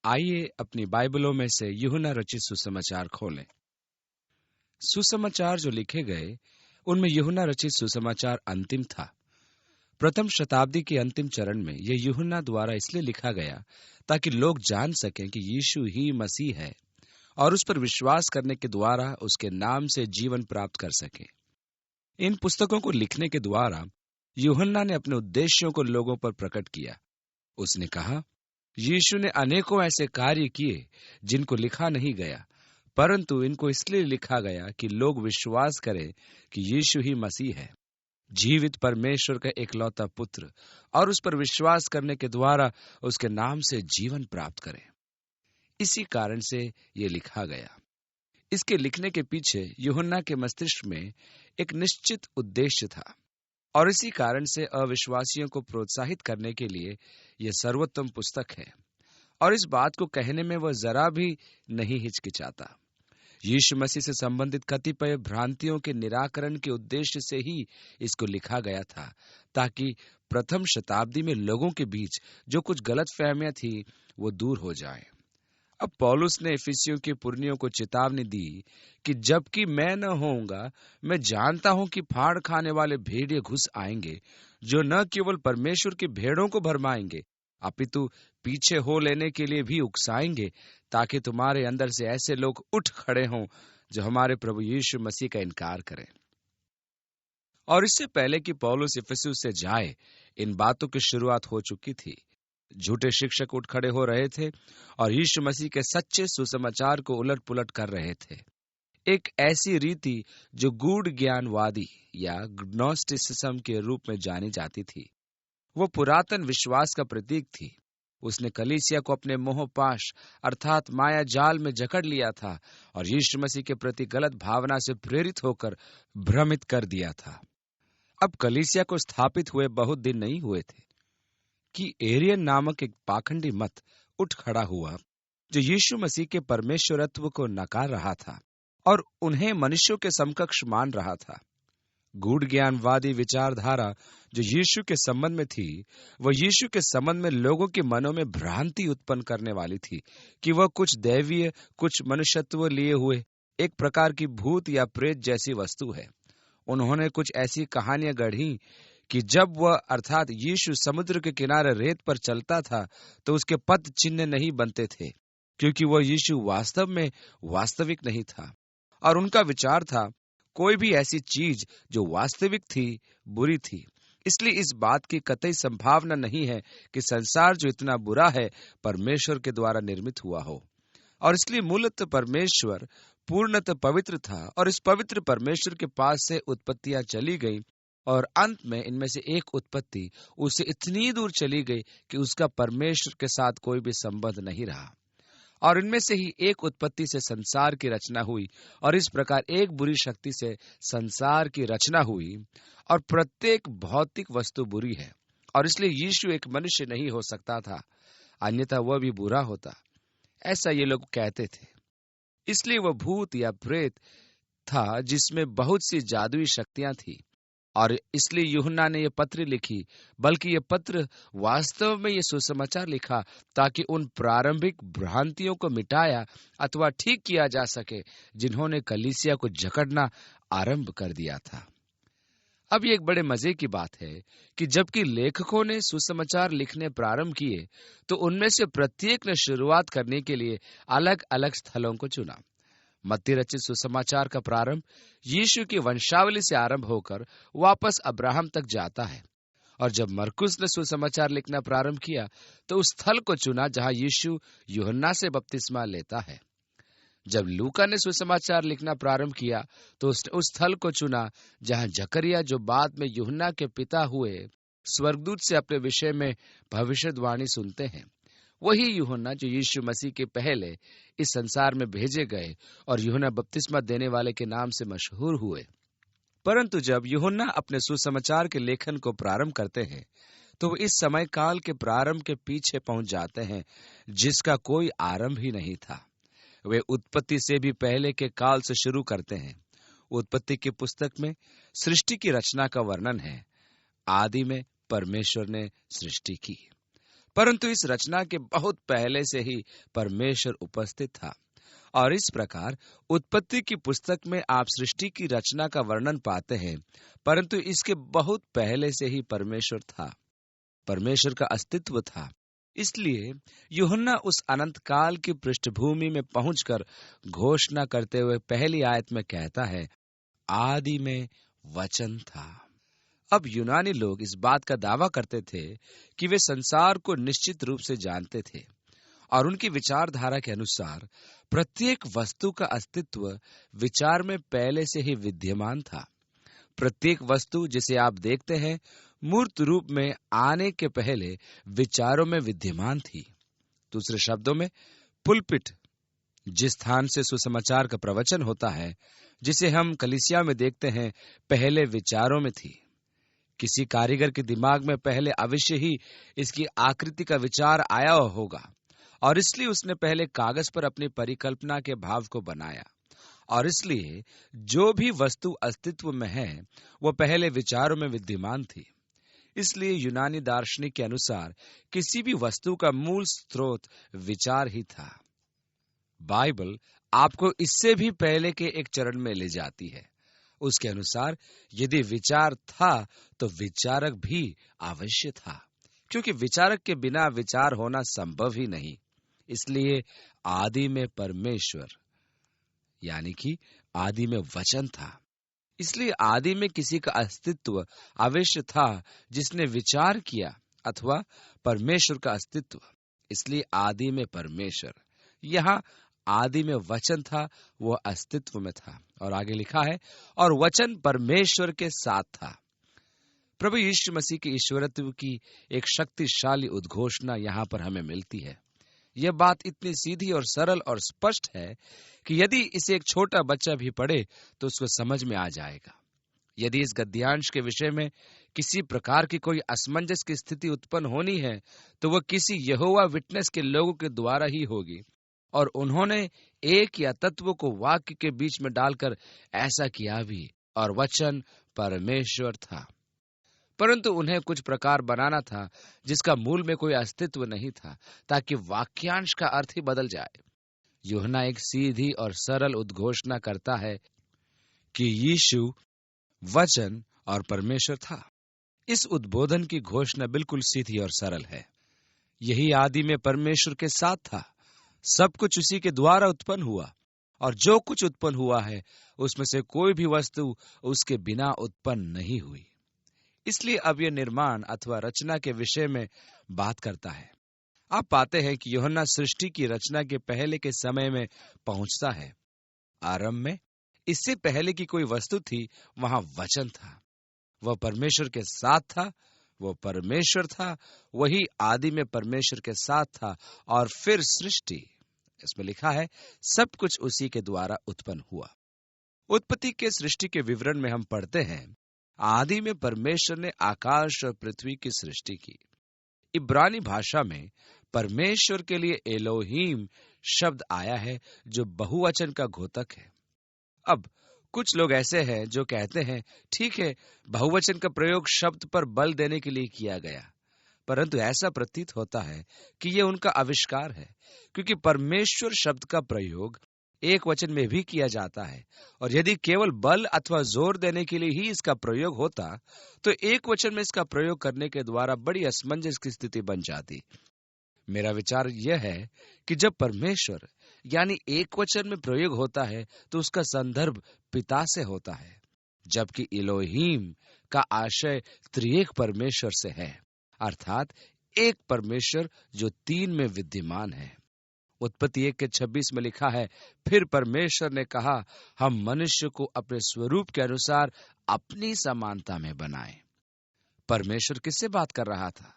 आइए अपनी बाइबलों में से यूहन्ना रचित सुसमाचार खोलें। सुसमाचार जो लिखे गए उनमें यूहन्ना रचित सुसमाचार अंतिम था। प्रथम शताब्दी के अंतिम चरण में यह यूहन्ना द्वारा इसलिए लिखा गया ताकि लोग जान सकें कि यीशु ही मसीह है और उस पर विश्वास करने के द्वारा उसके नाम से जीवन प्राप्त कर सकें। इन पुस्तकों को लिखने के द्वारा यूहन्ना ने अपने उद्देश्यों को लोगों पर प्रकट किया। उसने कहा, यीशु ने अनेकों ऐसे कार्य किए जिनको लिखा नहीं गया, परंतु इनको इसलिए लिखा गया कि लोग विश्वास करें कि यीशु ही मसीह है, जीवित परमेश्वर का एकलौता पुत्र, और उस पर विश्वास करने के द्वारा उसके नाम से जीवन प्राप्त करें। इसी कारण से ये लिखा गया। इसके लिखने के पीछे यूहन्ना के मस्तिष्क में एक निश्चित उद्देश्य था और इसी कारण से अविश्वासियों को प्रोत्साहित करने के लिए यह सर्वोत्तम पुस्तक है और इस बात को कहने में वह जरा भी नहीं हिचकिचाता। यीशु मसीह से संबंधित कतिपय भ्रांतियों के निराकरण के उद्देश्य से ही इसको लिखा गया था, ताकि प्रथम शताब्दी में लोगों के बीच जो कुछ गलतफहमियां थी वो दूर हो जाए। अब पौलुस ने इफिसियों के पुरनियों को चेतावनी दी कि जबकि मैं न होऊंगा, मैं जानता हूं कि फाड़ खाने वाले भेड़िए घुस आएंगे, जो न केवल परमेश्वर की भेड़ों को भरमाएंगे अपितु पीछे हो लेने के लिए भी उकसाएंगे, ताकि तुम्हारे अंदर से ऐसे लोग उठ खड़े हों जो हमारे प्रभु यीशु मसीह का इनकार करें। और इससे पहले कि पौलुस इफिसुस से जाए, इन बातों की शुरुआत हो चुकी थी। झूठे शिक्षक उठ खड़े हो रहे थे और यीशु मसीह के सच्चे सुसमाचार को उलट पुलट कर रहे थे। एक ऐसी रीति जो गूढ़ ज्ञानवादी या ग्नोस्टिसिज्म के रूप में जानी जाती थी, वो पुरातन विश्वास का प्रतीक थी। उसने कलीसिया को अपने मोहपाश अर्थात माया जाल में जकड़ लिया था और यीशु मसीह के प्रति गलत भावना से प्रेरित होकर भ्रमित कर दिया था। अब कलीसिया को स्थापित हुए बहुत दिन नहीं हुए थे कि एरियन नामक एक पाखंडी मत उठ खड़ा हुआ जो यीशु मसीह के परमेश्वरत्व को नकार रहा था और उन्हें मनुष्यों के समकक्ष मान रहा था। गूढ़ ज्ञानवादी विचारधारा जो यीशु के संबंध में थी, वह यीशु के संबंध में लोगों के मनों में भ्रांति उत्पन्न करने वाली थी कि वह कुछ दैवीय, कुछ मनुष्यत्व लिए हुए एक प्रकार की भूत या प्रेत जैसी वस्तु है। उन्होंने कुछ ऐसी कहानियां गढ़ी कि जब वह अर्थात यीशु समुद्र के किनारे रेत पर चलता था तो उसके पद चिन्ह नहीं बनते थे, क्योंकि वह यीशु वास्तव में वास्तविक नहीं था। और उनका विचार था कोई भी ऐसी चीज जो वास्तविक थी बुरी थी, इसलिए इस बात की कतई संभावना नहीं है कि संसार जो इतना बुरा है परमेश्वर के द्वारा निर्मित हुआ हो। और इसलिए मूलतः परमेश्वर पूर्णतः पवित्र था और इस पवित्र परमेश्वर के पास से उत्पत्तियां चली गईं और अंत में इनमें से एक उत्पत्ति उससे इतनी दूर चली गई कि उसका परमेश्वर के साथ कोई भी संबंध नहीं रहा। और इनमें से ही एक उत्पत्ति से संसार की रचना हुई और इस प्रकार एक बुरी शक्ति से संसार की रचना हुई और प्रत्येक भौतिक वस्तु बुरी है और इसलिए यीशु एक मनुष्य नहीं हो सकता था, अन्यथा वह भी बुरा होता, ऐसा ये लोग कहते थे। इसलिए वह भूत या प्रेत था जिसमें बहुत सी जादुई शक्तियां थी और इसलिए यूहन्ना ने यह पत्र लिखी, बल्कि यह पत्र वास्तव में यह सुसमाचार लिखा ताकि उन प्रारंभिक भ्रांतियों को मिटाया अथवा ठीक किया जा सके जिन्होंने कलीसिया को जकड़ना आरंभ कर दिया था। अब ये एक बड़े मजे की बात है कि जबकि लेखकों ने सुसमाचार लिखने प्रारंभ किए तो उनमें से प्रत्येक ने शुरुआत करने के लिए अलग अलग स्थलों को चुना। मत्ती रचित सुसमाचार का प्रारंभ यीशु की वंशावली से आरंभ होकर वापस अब्राहम तक जाता है और जब मरकुस ने सुसमाचार लिखना प्रारंभ किया तो उस स्थल को चुना जहां यीशु यूहन्ना से बपतिस्मा लेता है। जब लूका ने सुसमाचार लिखना प्रारंभ किया तो उसने उस स्थल को चुना जहां जकरिया, जो बाद में यूहन्ना के पिता हुए, स्वर्गदूत से अपने विषय में भविष्यवाणी सुनते हैं। वही यूहन्ना जो यीशु मसीह के पहले इस संसार में भेजे गए और यूहन्ना बपतिस्मा देने वाले के नाम से मशहूर हुए। परंतु जब यूहन्ना अपने सुसमाचार के लेखन को प्रारंभ करते हैं तो वो इस समय काल के प्रारंभ के पीछे पहुंच जाते हैं जिसका कोई आरंभ ही नहीं था। वे उत्पत्ति से भी पहले के काल से शुरू करते हैं। उत्पत्ति की पुस्तक में सृष्टि की रचना का वर्णन है। आदि में परमेश्वर ने सृष्टि की। परंतु इस रचना के बहुत पहले से ही परमेश्वर उपस्थित था। और इस प्रकार उत्पत्ति की पुस्तक में आप सृष्टि की रचना का वर्णन पाते हैं, परंतु इसके बहुत पहले से ही परमेश्वर था, परमेश्वर का अस्तित्व था। इसलिए यूहन्ना उस अनंत काल की पृष्ठभूमि में पहुंचकर घोषणा करते हुए पहली आयत में कहता है, आदि में वचन था। अब यूनानी लोग इस बात का दावा करते थे कि वे संसार को निश्चित रूप से जानते थे और उनकी विचारधारा के अनुसार प्रत्येक वस्तु का अस्तित्व विचार में पहले से ही विद्यमान था। प्रत्येक वस्तु जिसे आप देखते हैं मूर्त रूप में आने के पहले विचारों में विद्यमान थी। दूसरे शब्दों में, पुलपिट जिस स्थान से सुसमाचार का प्रवचन होता है, जिसे हम कलीसिया में देखते हैं, पहले विचारों में थी। किसी कारीगर के दिमाग में पहले अवश्य ही इसकी आकृति का विचार आया होगा और इसलिए उसने पहले कागज पर अपनी परिकल्पना के भाव को बनाया। और इसलिए जो भी वस्तु अस्तित्व में है वो पहले विचारों में विद्यमान थी। इसलिए यूनानी दार्शनिक के अनुसार किसी भी वस्तु का मूल स्रोत विचार ही था। बाइबल आपको इससे भी पहले के एक चरण में ले जाती है। उसके अनुसार यदि विचार था तो विचारक भी अवश्य था, क्योंकि विचारक के बिना विचार होना संभव ही नहीं। इसलिए आदि में परमेश्वर, यानी कि आदि में वचन था। इसलिए आदि में किसी का अस्तित्व अवश्य था जिसने विचार किया, अथवा परमेश्वर का अस्तित्व। इसलिए आदि में परमेश्वर, यहाँ आदि में वचन था, वो अस्तित्व में था। और आगे लिखा है, और वचन परमेश्वर के साथ था। प्रभु यीशु मसीह के ईश्वरत्व की एक शक्तिशाली उद्घोषणा यहाँ पर हमें मिलती है। यह बात इतनी सीधी और सरल और स्पष्ट है कि यदि इसे एक छोटा बच्चा भी पढ़े तो उसको समझ में आ जाएगा। यदि इस गद्यांश के विषय में किसी प्रकार की कोई असमंजस की स्थिति उत्पन्न होनी है तो वह किसी यहोवा विटनेस के लोगों के द्वारा ही होगी, और उन्होंने एक या तत्व को वाक्य के बीच में डालकर ऐसा किया भी, और वचन परमेश्वर था। परंतु उन्हें कुछ प्रकार बनाना था जिसका मूल में कोई अस्तित्व नहीं था, ताकि वाक्यांश का अर्थ ही बदल जाए। यूहन्ना एक सीधी और सरल उद्घोषणा करता है कि यीशु वचन और परमेश्वर था। इस उद्बोधन की घोषणा बिल्कुल सीधी और सरल है। यही आदि में परमेश्वर के साथ था। सब कुछ उसी के द्वारा उत्पन्न हुआ, और जो कुछ उत्पन्न हुआ है उसमें से कोई भी वस्तु उसके बिना उत्पन्न नहीं हुई। इसलिए अब यह निर्माण अथवा रचना के विषय में बात करता है। आप पाते हैं कि यूहन्ना सृष्टि की रचना के पहले के समय में पहुंचता है। आरंभ में इससे पहले की कोई वस्तु थी, वहां वचन था, वह परमेश्वर के साथ था, वो परमेश्वर था, वही आदि में परमेश्वर के साथ था। और फिर सृष्टि, इसमें लिखा है सब कुछ उसी के द्वारा उत्पन्न हुआ। उत्पत्ति के सृष्टि के विवरण में हम पढ़ते हैं, आदि में परमेश्वर ने आकाश और पृथ्वी की सृष्टि की। इब्रानी भाषा में परमेश्वर के लिए एलोहीम शब्द आया है, जो बहुवचन का घोतक है। अब कुछ लोग ऐसे हैं जो कहते हैं, ठीक है, बहुवचन का प्रयोग शब्द पर बल देने के लिए किया गया, परंतु ऐसा प्रतीत होता है कि यह उनका आविष्कार है, क्योंकि परमेश्वर शब्द का प्रयोग एक वचन में भी किया जाता है, और यदि केवल बल अथवा जोर देने के लिए ही इसका प्रयोग होता तो एक वचन में इसका प्रयोग करने के द्वारा बड़ी असमंजस की स्थिति बन जाती। मेरा विचार यह है कि जब परमेश्वर यानी एक वचन में प्रयोग होता है तो उसका संदर्भ पिता से होता है, जबकि इलोहीम का आशय त्रिएक परमेश्वर से है, अर्थात एक परमेश्वर जो तीन में विद्यमान है। उत्पत्ति 1:26 में लिखा है, फिर परमेश्वर ने कहा, हम मनुष्य को अपने स्वरूप के अनुसार अपनी समानता में बनाएं। परमेश्वर किससे बात कर रहा था?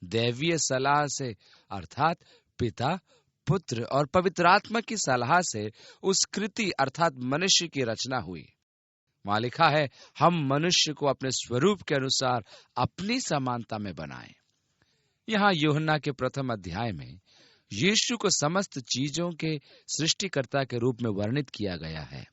दैवीय सलाह से, अर्थात पिता, पुत्र और पवित्र आत्मा की सलाह से उस कृति अर्थात मनुष्य की रचना हुई। वहां लिखा है, हम मनुष्य को अपने स्वरूप के अनुसार अपनी समानता में बनाएं। यहाँ यूहन्ना के प्रथम अध्याय में यीशु को समस्त चीजों के सृष्टिकर्ता के रूप में वर्णित किया गया है।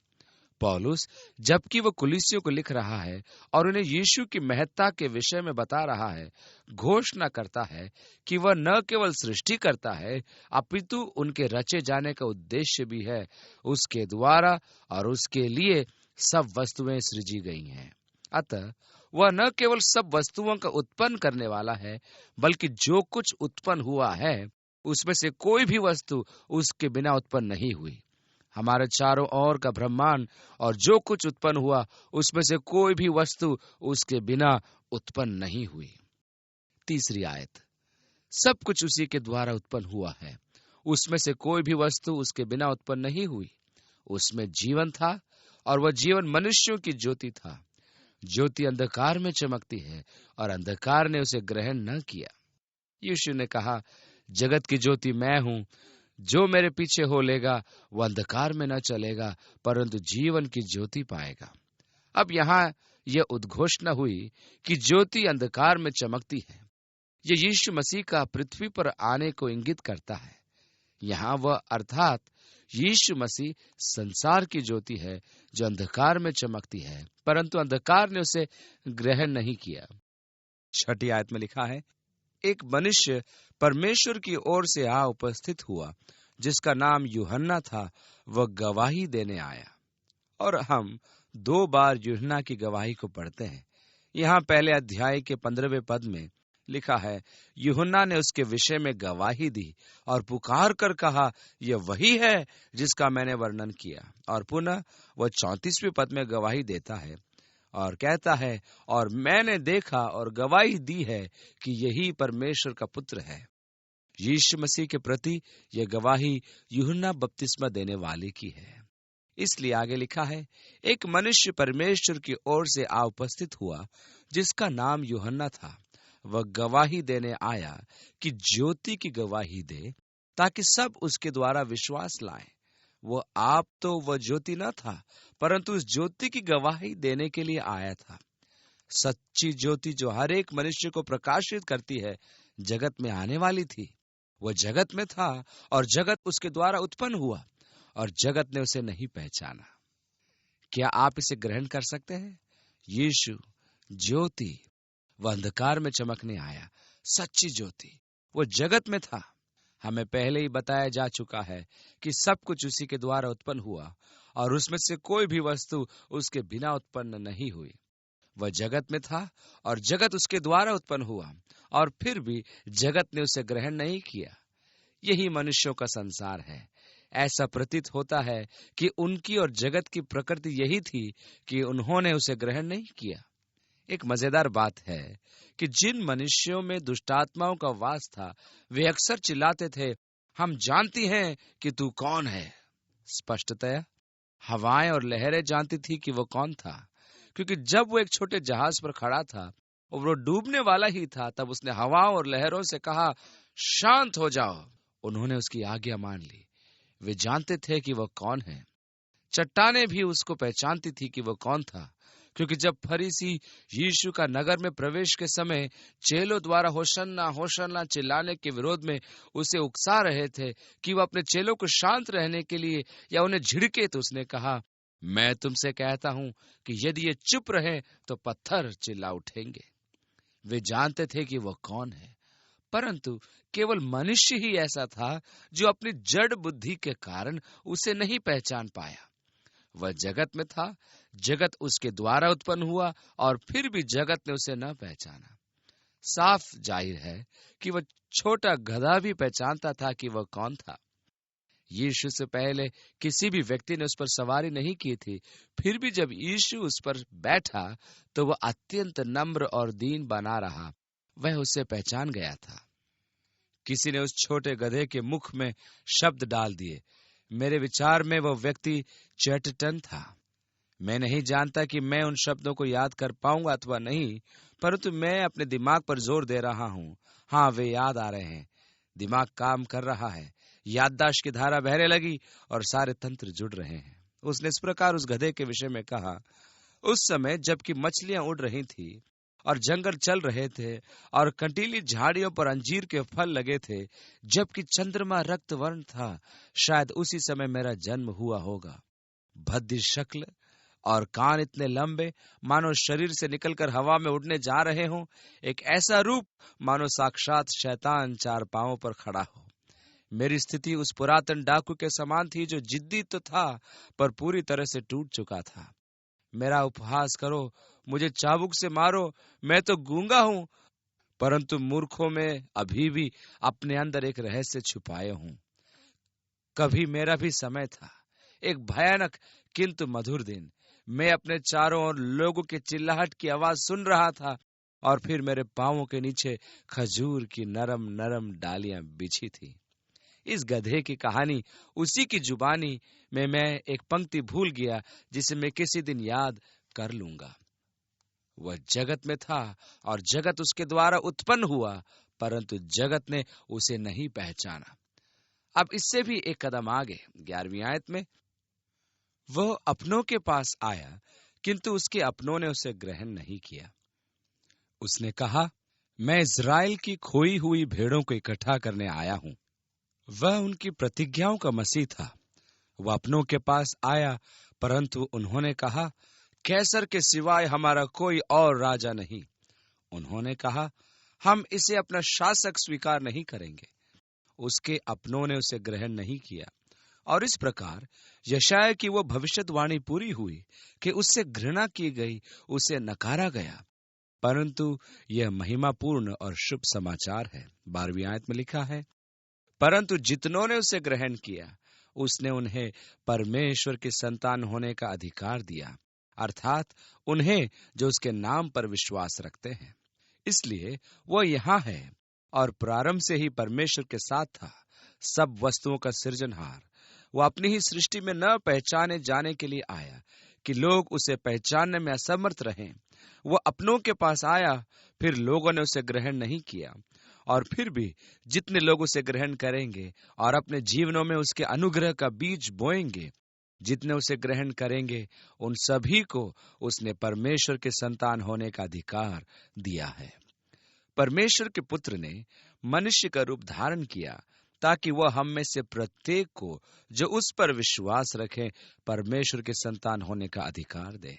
पौलुस जबकि वो कुलीसियों को लिख रहा है और उन्हें यीशु की महत्ता के विषय में बता रहा है, घोषणा करता है कि वह न केवल सृष्टि करता है अपितु उनके रचे जाने का उद्देश्य भी है। उसके द्वारा और उसके लिए सब वस्तुएं सृजी गई हैं। अतः वह न केवल सब वस्तुओं का उत्पन्न करने वाला है, बल्कि जो कुछ उत्पन्न हुआ है उसमें से कोई भी वस्तु उसके बिना उत्पन्न नहीं हुई। हमारे चारों ओर का ब्रह्मांड और जो कुछ उत्पन्न हुआ उसमें से कोई भी वस्तु उसके बिना उत्पन्न नहीं हुई। तीसरी आयत, सब कुछ उसी के द्वारा उत्पन्न हुआ है, उसमें से कोई भी वस्तु उसके बिना उत्पन्न नहीं हुई। उसमें जीवन था और वह जीवन मनुष्यों की ज्योति था। ज्योति अंधकार में चमकती है और अंधकार ने उसे ग्रहण न किया। यीशु ने कहा, जगत की ज्योति मैं हूं, जो मेरे पीछे हो लेगा वह अंधकार में न चलेगा परंतु जीवन की ज्योति पाएगा। अब यहाँ यह उद्घोषणा हुई कि ज्योति अंधकार में चमकती है। यह यीशु मसीह का पृथ्वी पर आने को इंगित करता है। यहाँ वह अर्थात यीशु मसीह संसार की ज्योति है जो अंधकार में चमकती है, परंतु अंधकार ने उसे ग्रहण नहीं किया। छठी आयत में लिखा है, एक मनुष्य परमेश्वर की ओर से आ उपस्थित हुआ जिसका नाम यूहन्ना था, वह गवाही देने आया। और हम 2 बार यूहन्ना की गवाही को पढ़ते हैं। यहाँ पहले अध्याय के 15वें पद में लिखा है, यूहन्ना ने उसके विषय में गवाही दी और पुकार कर कहा, यह वही है जिसका मैंने वर्णन किया। और पुनः वह 34वें पद में गवाही देता है और कहता है, और मैंने देखा और गवाही दी है कि यही परमेश्वर का पुत्र है। यीशु मसीह के प्रति यह गवाही यूहन्ना बपतिस्मा देने वाले की है। इसलिए आगे लिखा है, एक मनुष्य परमेश्वर की ओर से आ उपस्थित हुआ जिसका नाम यूहन्ना था। वह गवाही देने आया कि ज्योति की गवाही दे ताकि सब उसके द्वारा विश्वास लाएं। वो आप तो वह ज्योति न था, परंतु उस ज्योति की गवाही देने के लिए आया था। सच्ची ज्योति जो हर एक मनुष्य को प्रकाशित करती है, जगत में आने वाली थी। वह जगत में था और जगत उसके द्वारा उत्पन्न हुआ और जगत ने उसे नहीं पहचाना। क्या आप इसे ग्रहण कर सकते हैं? यीशु ज्योति, वह अंधकार में चमकने आया, सच्ची ज्योति, वो जगत में था। हमें पहले ही बताया जा चुका है कि सब कुछ उसी के द्वारा उत्पन्न हुआ और उसमें से कोई भी वस्तु उसके बिना उत्पन्न नहीं हुई। वह जगत में था और जगत उसके द्वारा उत्पन्न हुआ और फिर भी जगत ने उसे ग्रहण नहीं किया। यही मनुष्यों का संसार है। ऐसा प्रतीत होता है कि उनकी और जगत की प्रकृति यही थी कि उन्होंने उसे ग्रहण नहीं किया। एक मजेदार बात है कि जिन मनुष्यों में दुष्टात्माओं का वास था, वे अक्सर चिल्लाते थे, हम जानती हैं कि तू कौन है। स्पष्टतया हवाएं और लहरें जानती थी कि वो कौन था, क्योंकि जब वो एक छोटे जहाज पर खड़ा था और वो डूबने वाला ही था, तब उसने हवाओं और लहरों से कहा, शांत हो जाओ। उन्होंने उसकी आज्ञा मान ली। वे जानते थे कि वह कौन है। चट्टानें भी उसको पहचानती थी कि वह कौन था, क्योंकि जब फरीसी यीशु का नगर में प्रवेश के समय चेलों द्वारा होशन्ना होशन्ना चिल्लाने के विरोध में उसे उकसा रहे थे कि वह अपने चेलों को शांत रहने के लिए या उन्हें झिड़के, तो उसने कहा, मैं तुमसे कहता हूं कि यदि ये चुप रहे तो पत्थर चिल्ला उठेंगे। वे जानते थे कि वह कौन है, परंतु केवल मनुष्य ही ऐसा था जो अपनी जड़ बुद्धि के कारण उसे नहीं पहचान पाया। वह जगत में था, जगत उसके द्वारा उत्पन्न हुआ और फिर भी जगत ने उसे न पहचाना। साफ जाहिर है कि वह छोटा गधा भी पहचानता था कि वह कौन था। यीशु से पहले किसी भी व्यक्ति ने उस पर सवारी नहीं की थी, फिर भी जब यीशु उस पर बैठा तो वह अत्यंत नम्र और दीन बना रहा। वह उसे पहचान गया था। किसी ने उस छोटे गधे के मुख में शब्द डाल दिए। मेरे विचार में वह व्यक्ति चैटटन था। मैं नहीं जानता कि मैं उन शब्दों को याद कर पाऊंगा अथवा नहीं, परंतु मैं अपने दिमाग पर जोर दे रहा हूं। हाँ, वे याद आ रहे हैं। दिमाग काम कर रहा है, याददाश्त की धारा बहने लगी और सारे तंत्र जुड़ रहे हैं। उसने इस प्रकार उस गधे के विषय में कहा, उस समय जबकि मछलियां उड़ रही थी और जंगल चल रहे थे और कंटीली झाड़ियों पर अंजीर के फल लगे थे, जबकि चंद्रमा रक्त वर्ण था, शायद उसी समय मेरा जन्म हुआ होगा। भद्दी शक्ल, और कान इतने लंबे मानो शरीर से निकलकर हवा में उड़ने जा रहे हों, एक ऐसा रूप मानो साक्षात शैतान 4 पांवों पर खड़ा हो। मेरी स्थिति उस पुरातन डाकू के समान थी जो जिद्दी तो था पर पूरी तरह से टूट चुका था। मेरा उपहास करो, मुझे चाबुक से मारो, मैं तो गूंगा हूं, परंतु मूर्खों में अभी भी अपने अंदर एक रहस्य छुपाए हूं। कभी मेरा भी समय था, एक भयानक किंतु मधुर दिन। मैं अपने चारों ओर लोगों की चिल्लाहट की आवाज सुन रहा था और फिर मेरे पांवों के नीचे खजूर की नरम नरम डालियां बिछी थी। इस गधे की कहानी, उसी की जुबानी में मैं एक पंक्ति भूल गया जिसे मैं किसी दिन याद कर लूंगा। वह जगत में था और जगत उसके द्वारा उत्पन्न हुआ, परंतु जगत ने उसे नहीं पहचाना। अब इससे भी एक कदम आगे 11वीं आयत में, वह अपनों के पास आया किंतु उसके अपनों ने उसे ग्रहण नहीं किया। उसने कहा, मैं इज़राइल की खोई हुई भेड़ों को इकट्ठा करने आया हूं। वह उनकी प्रतिज्ञाओं का मसीह था। वह अपनों के पास आया, परंतु उन्होंने कहा, कैसर के सिवाय हमारा कोई और राजा नहीं। उन्होंने कहा, हम इसे अपना शासक स्वीकार नहीं करेंगे। उसके अपनों ने उसे ग्रहण नहीं किया और इस प्रकार यशायाह की वो भविष्यवाणी पूरी हुई कि उससे घृणा की गई, उसे नकारा गया। परंतु यह महिमापूर्ण और शुभ समाचार है। 12वीं आयत में लिखा है, परंतु जितनों ने उसे ग्रहण किया उसने उन्हें परमेश्वर की संतान होने का अधिकार दिया, अर्थात उन्हें जो उसके नाम पर विश्वास रखते हैं। इसलिए वो यहाँ है और प्रारंभ से ही परमेश्वर के साथ था, सब वस्तुओं का सृजनहार। वो अपनी ही सृष्टि में न पहचाने जाने के लिए आया कि लोग उसे पहचानने में असमर्थ रहें। वो अपनों के पास आया, फिर लोगों ने उसे ग्रहण नहीं किया, और फिर भी जितने लोग उसे ग्रहण करेंगे और अपने जीवनों में उसके अनुग्रह का बीज बोएंगे, जितने उसे ग्रहण करेंगे, उन सभी को उसने परमेश्वर के संतान होने का अधिकार दिया है। परमेश्वर के पुत्र ने मनुष्य का रूप धारण किया ताकि वह हम में से प्रत्येक को जो उस पर विश्वास रखे परमेश्वर के संतान होने का अधिकार दे।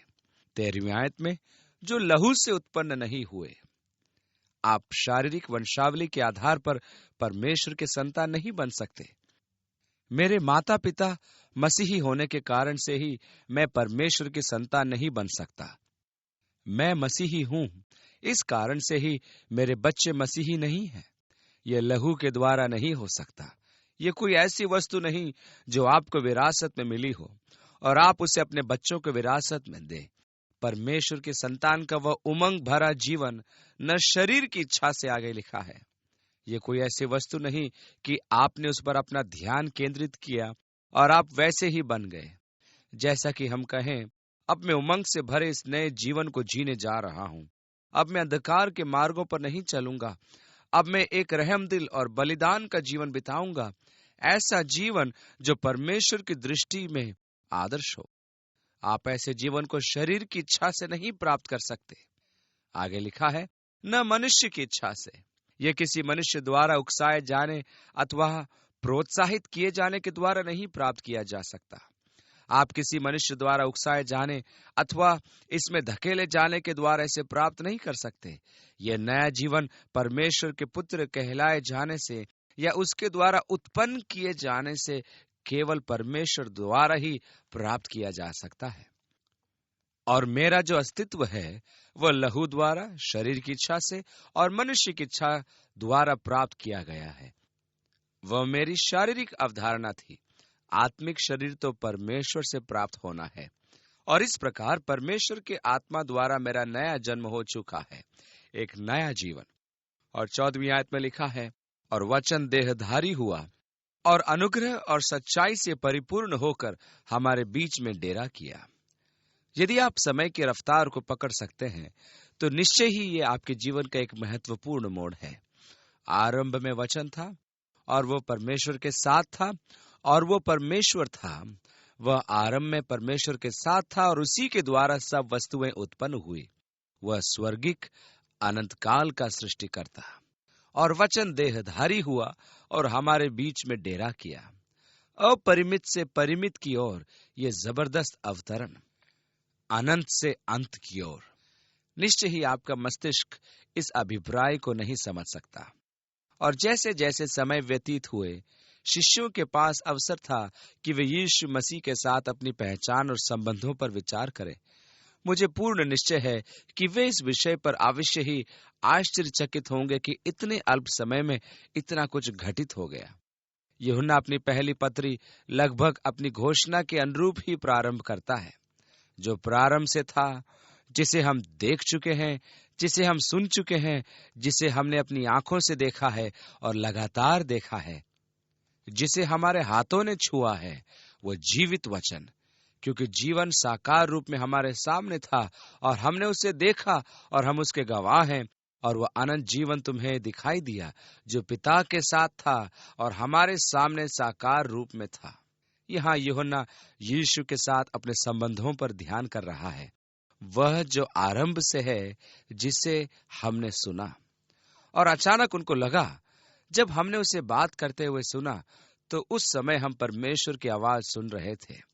13वीं आयत में, जो लहू से उत्पन्न नहीं हुए। आप शारीरिक वंशावली के आधार पर परमेश्वर के संतान नहीं बन सकते। मेरे माता पिता मसीही होने के कारण से ही मैं परमेश्वर की संतान नहीं बन सकता। मैं मसीही हूं, इस कारण से ही मेरे बच्चे मसीही नहीं हैं। यह लहू के द्वारा नहीं हो सकता। यह कोई ऐसी वस्तु नहीं जो आपको विरासत में मिली हो और आप उसे अपने बच्चों को विरासत में दें। परमेश्वर के संतान का वह उमंग भरा जीवन न शरीर की इच्छा से आगे लिखा है। यह कोई ऐसी वस्तु नहीं कि आपने उस पर अपना ध्यान केंद्रित किया और आप वैसे ही बन गए। जैसा कि हम कहें, अब मैं उमंग से भरे इस नए जीवन को जीने जा रहा हूं। अब मैं अंधकार के मार्गों पर नहीं चलूंगा। अब मैं एक रहमदिल और बलिदान का जीवन बिताऊंगा, ऐसा जीवन जो परमेश्वर की दृष्टि में आदर्श हो। आप ऐसे जीवन को शरीर की इच्छा से नहीं प्राप्त कर सकते। आगे लिखा है, न मनुष्य की इच्छा से। यह किसी मनुष्य द्वारा उकसाए जाने अथवा प्रोत्साहित किए जाने के द्वारा नहीं प्राप्त किया जा सकता। आप किसी मनुष्य द्वारा उकसाए जाने अथवा इसमें धकेले जाने के द्वारा इसे प्राप्त नहीं कर सकते। यह नया जीवन परमेश्वर के पुत्र कहलाए जाने से या उसके द्वारा उत्पन्न किए जाने से केवल परमेश्वर द्वारा ही प्राप्त किया जा सकता है। और मेरा जो अस्तित्व है वह लहू द्वारा, शरीर की इच्छा से और मनुष्य की इच्छा द्वारा प्राप्त किया गया है। वह मेरी शारीरिक अवधारणा थी। आत्मिक शरीर तो परमेश्वर से प्राप्त होना है और इस प्रकार परमेश्वर के आत्मा द्वारा मेरा नया जन्म हो चुका है, एक नया जीवन। और 14वीं आयत में लिखा है, और वचन देहधारी हुआ और अनुग्रह और सच्चाई से परिपूर्ण होकर हमारे बीच में डेरा किया। यदि आप समय की रफ्तार को पकड़ सकते हैं तो निश्चय ही ये आपके जीवन का एक महत्वपूर्ण मोड़ है। आरंभ में वचन था और वो परमेश्वर के साथ था और वो परमेश्वर था। वह आरंभ में परमेश्वर के साथ था और उसी के द्वारा सब वस्तुएं उत्पन्न हुई। वह स्वर्गिक अनंत काल का सृष्टिकर्ता। और वचन देहधारी हुआ और हमारे बीच में डेरा किया। अपरिमित से परिमित की ओर यह जबरदस्त अवतरण। अनंत से अंत की ओर। निश्चय ही आपका मस्तिष्क इस अभिप्राय को नहीं समझ सकता। और जैसे जैसे समय व्यतीत हुए, शिष्यों के पास अवसर था कि वे यीशु मसीह के साथ अपनी पहचान और संबंधों पर विचार करें। मुझे पूर्ण निश्चय है कि वे इस विषय पर अवश्य ही आश्चर्यचकित होंगे कि इतने अल्प समय में इतना कुछ घटित हो गया। यूहन्ना अपनी पहली पत्री लगभग अपनी घोषणा के अनुरूप ही प्रारंभ करता है। जो प्रारंभ से था, जिसे हम देख चुके हैं, जिसे हम सुन चुके हैं, जिसे हमने अपनी आंखों से देखा है और लगातार देखा है, जिसे हमारे हाथों ने छुआ है, वो जीवित वचन। क्योंकि जीवन साकार रूप में हमारे सामने था और हमने उसे देखा और हम उसके गवाह हैं। और वह अनंत जीवन तुम्हें दिखाई दिया, जो पिता के साथ था और हमारे सामने साकार रूप में था। यहाँ यूहन्ना यीशु के साथ अपने संबंधों पर ध्यान कर रहा है, वह जो आरंभ से है, जिसे हमने सुना। और अचानक उनको लगा, जब हमने उसे बात करते हुए सुना, तो उस समय हम परमेश्वर की आवाज सुन रहे थे।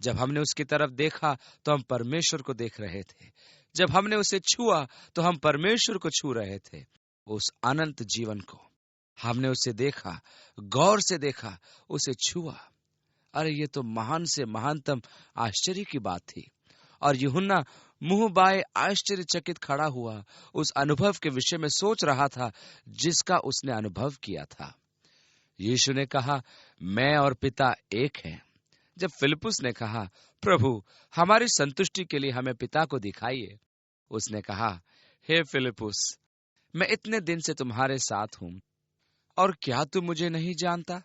जब हमने उसकी तरफ देखा तो हम परमेश्वर को देख रहे थे। जब हमने उसे छुआ तो हम परमेश्वर को छू रहे थे, उस अनंत जीवन को। हमने उसे देखा, गौर से देखा, उसे छुआ। अरे ये तो महान से महानतम आश्चर्य की बात थी। और यूहन्ना मुंह बाए आश्चर्यचकित खड़ा हुआ उस अनुभव के विषय में सोच रहा था जिसका उसने अनुभव किया था। यीशु ने कहा, मैं और पिता एक हैं। जब फिलिप्पुस ने कहा, प्रभु हमारी संतुष्टि के लिए हमें पिता को दिखाइए, उसने कहा, हे फिलिप्पुस, मैं इतने दिन से तुम्हारे साथ हूं और क्या तू मुझे नहीं जानता?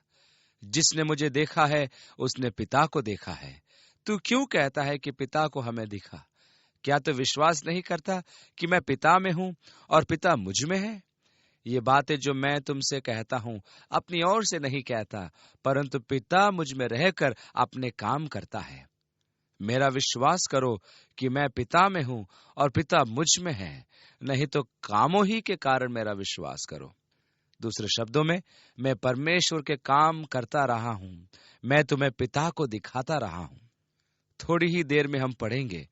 जिसने मुझे देखा है उसने पिता को देखा है। तू क्यों कहता है कि पिता को हमें दिखा? क्या तू विश्वास नहीं करता कि मैं पिता में हूं और पिता मुझ में है? ये बातें जो मैं तुमसे कहता हूं, अपनी ओर से नहीं कहता, परंतु पिता मुझ में रहकर अपने काम करता है। मेरा विश्वास करो कि मैं पिता में हूं और पिता मुझ में है, नहीं तो कामों ही के कारण मेरा विश्वास करो। दूसरे शब्दों में, मैं परमेश्वर के काम करता रहा हूं, मैं तुम्हें पिता को दिखाता रहा हूं। थोड़ी ही देर में हम पढ़ेंगे,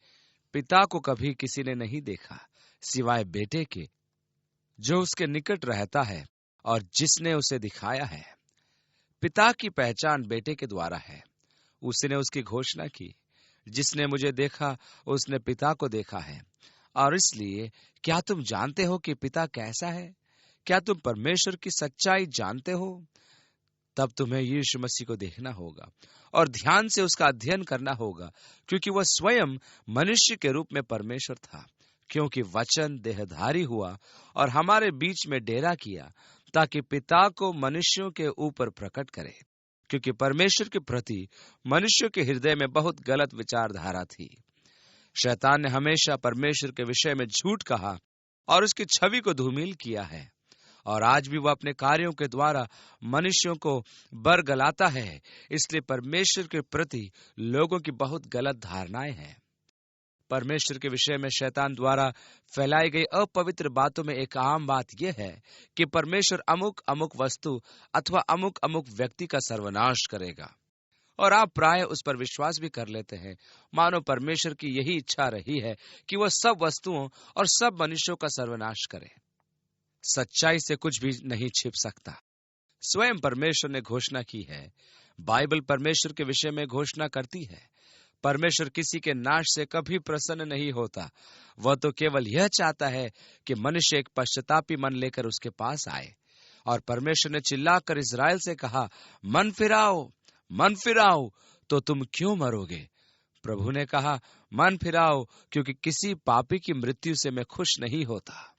पिता को कभी किसी ने नहीं देखा सिवाय बेटे के, जो उसके निकट रहता है और जिसने उसे दिखाया है। पिता की पहचान बेटे के द्वारा है। उसने उसकी घोषणा की, जिसने मुझे देखा उसने पिता को देखा है। और इसलिए क्या तुम जानते हो कि पिता कैसा है? क्या तुम परमेश्वर की सच्चाई जानते हो? तब तुम्हें यीशु मसीह को देखना होगा और ध्यान से उसका अध्ययन करना होगा, क्योंकि वह स्वयं मनुष्य के रूप में परमेश्वर था। क्योंकि वचन देहधारी हुआ और हमारे बीच में डेरा किया, ताकि पिता को मनुष्यों के ऊपर प्रकट करे। क्योंकि परमेश्वर के प्रति मनुष्यों के हृदय में बहुत गलत विचारधारा थी। शैतान ने हमेशा परमेश्वर के विषय में झूठ कहा और उसकी छवि को धूमिल किया है। और आज भी वह अपने कार्यों के द्वारा मनुष्यों को बरगलाता है। इसलिए परमेश्वर के प्रति लोगों की बहुत गलत धारणाएं हैं। परमेश्वर के विषय में शैतान द्वारा फैलाई गई अपवित्र बातों में एक आम बात यह है कि परमेश्वर अमुक अमुक वस्तु अथवा अमुक अमुक व्यक्ति का सर्वनाश करेगा। और आप प्राय उस पर विश्वास भी कर लेते हैं, मानो परमेश्वर की यही इच्छा रही है कि वह सब वस्तुओं और सब मनुष्यों का सर्वनाश करे। सच्चाई से कुछ भी नहीं छिप सकता। स्वयं परमेश्वर ने घोषणा की है। बाइबल परमेश्वर के विषय में घोषणा करती है। परमेश्वर किसी के नाश से कभी प्रसन्न नहीं होता। वह तो केवल यह चाहता है कि मनुष्य एक पश्चातापी मन लेकर उसके पास आए। और परमेश्वर ने चिल्लाकर इस्राएल से कहा, मन फिराओ, तो तुम क्यों मरोगे? प्रभु ने कहा, मन फिराओ, क्योंकि किसी पापी की मृत्यु से मैं खुश नहीं होता।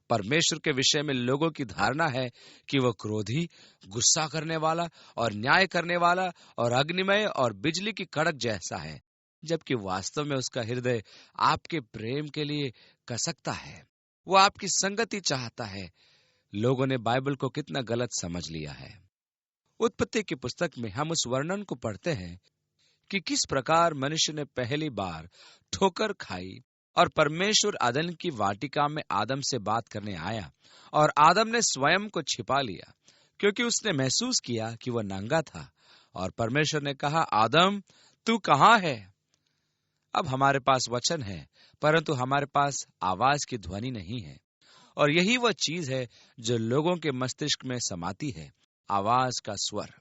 परमेश्वर के विषय में लोगों की धारणा है कि वह क्रोधी, गुस्सा करने वाला और न्याय करने वाला और अग्निमय और बिजली की कड़क जैसा है, जबकि वास्तव में उसका हृदय आपके प्रेम के लिए कसकता है। वो आपकी संगति चाहता है। लोगों ने बाइबल को कितना गलत समझ लिया है। उत्पत्ति की पुस्तक में हम उस वर्णन को पढ़ते हैं कि किस प्रकार मनुष्य ने पहली बार ठोकर खाई और परमेश्वर अदन की वाटिका में आदम से बात करने आया और आदम ने स्वयं को छिपा लिया, क्योंकि उसने महसूस किया कि वह नंगा था। और परमेश्वर ने कहा, आदम तू कहाँ है? अब हमारे पास वचन है, परंतु हमारे पास आवाज की ध्वनि नहीं है। और यही वह चीज है जो लोगों के मस्तिष्क में समाती है, आवाज का स्वर।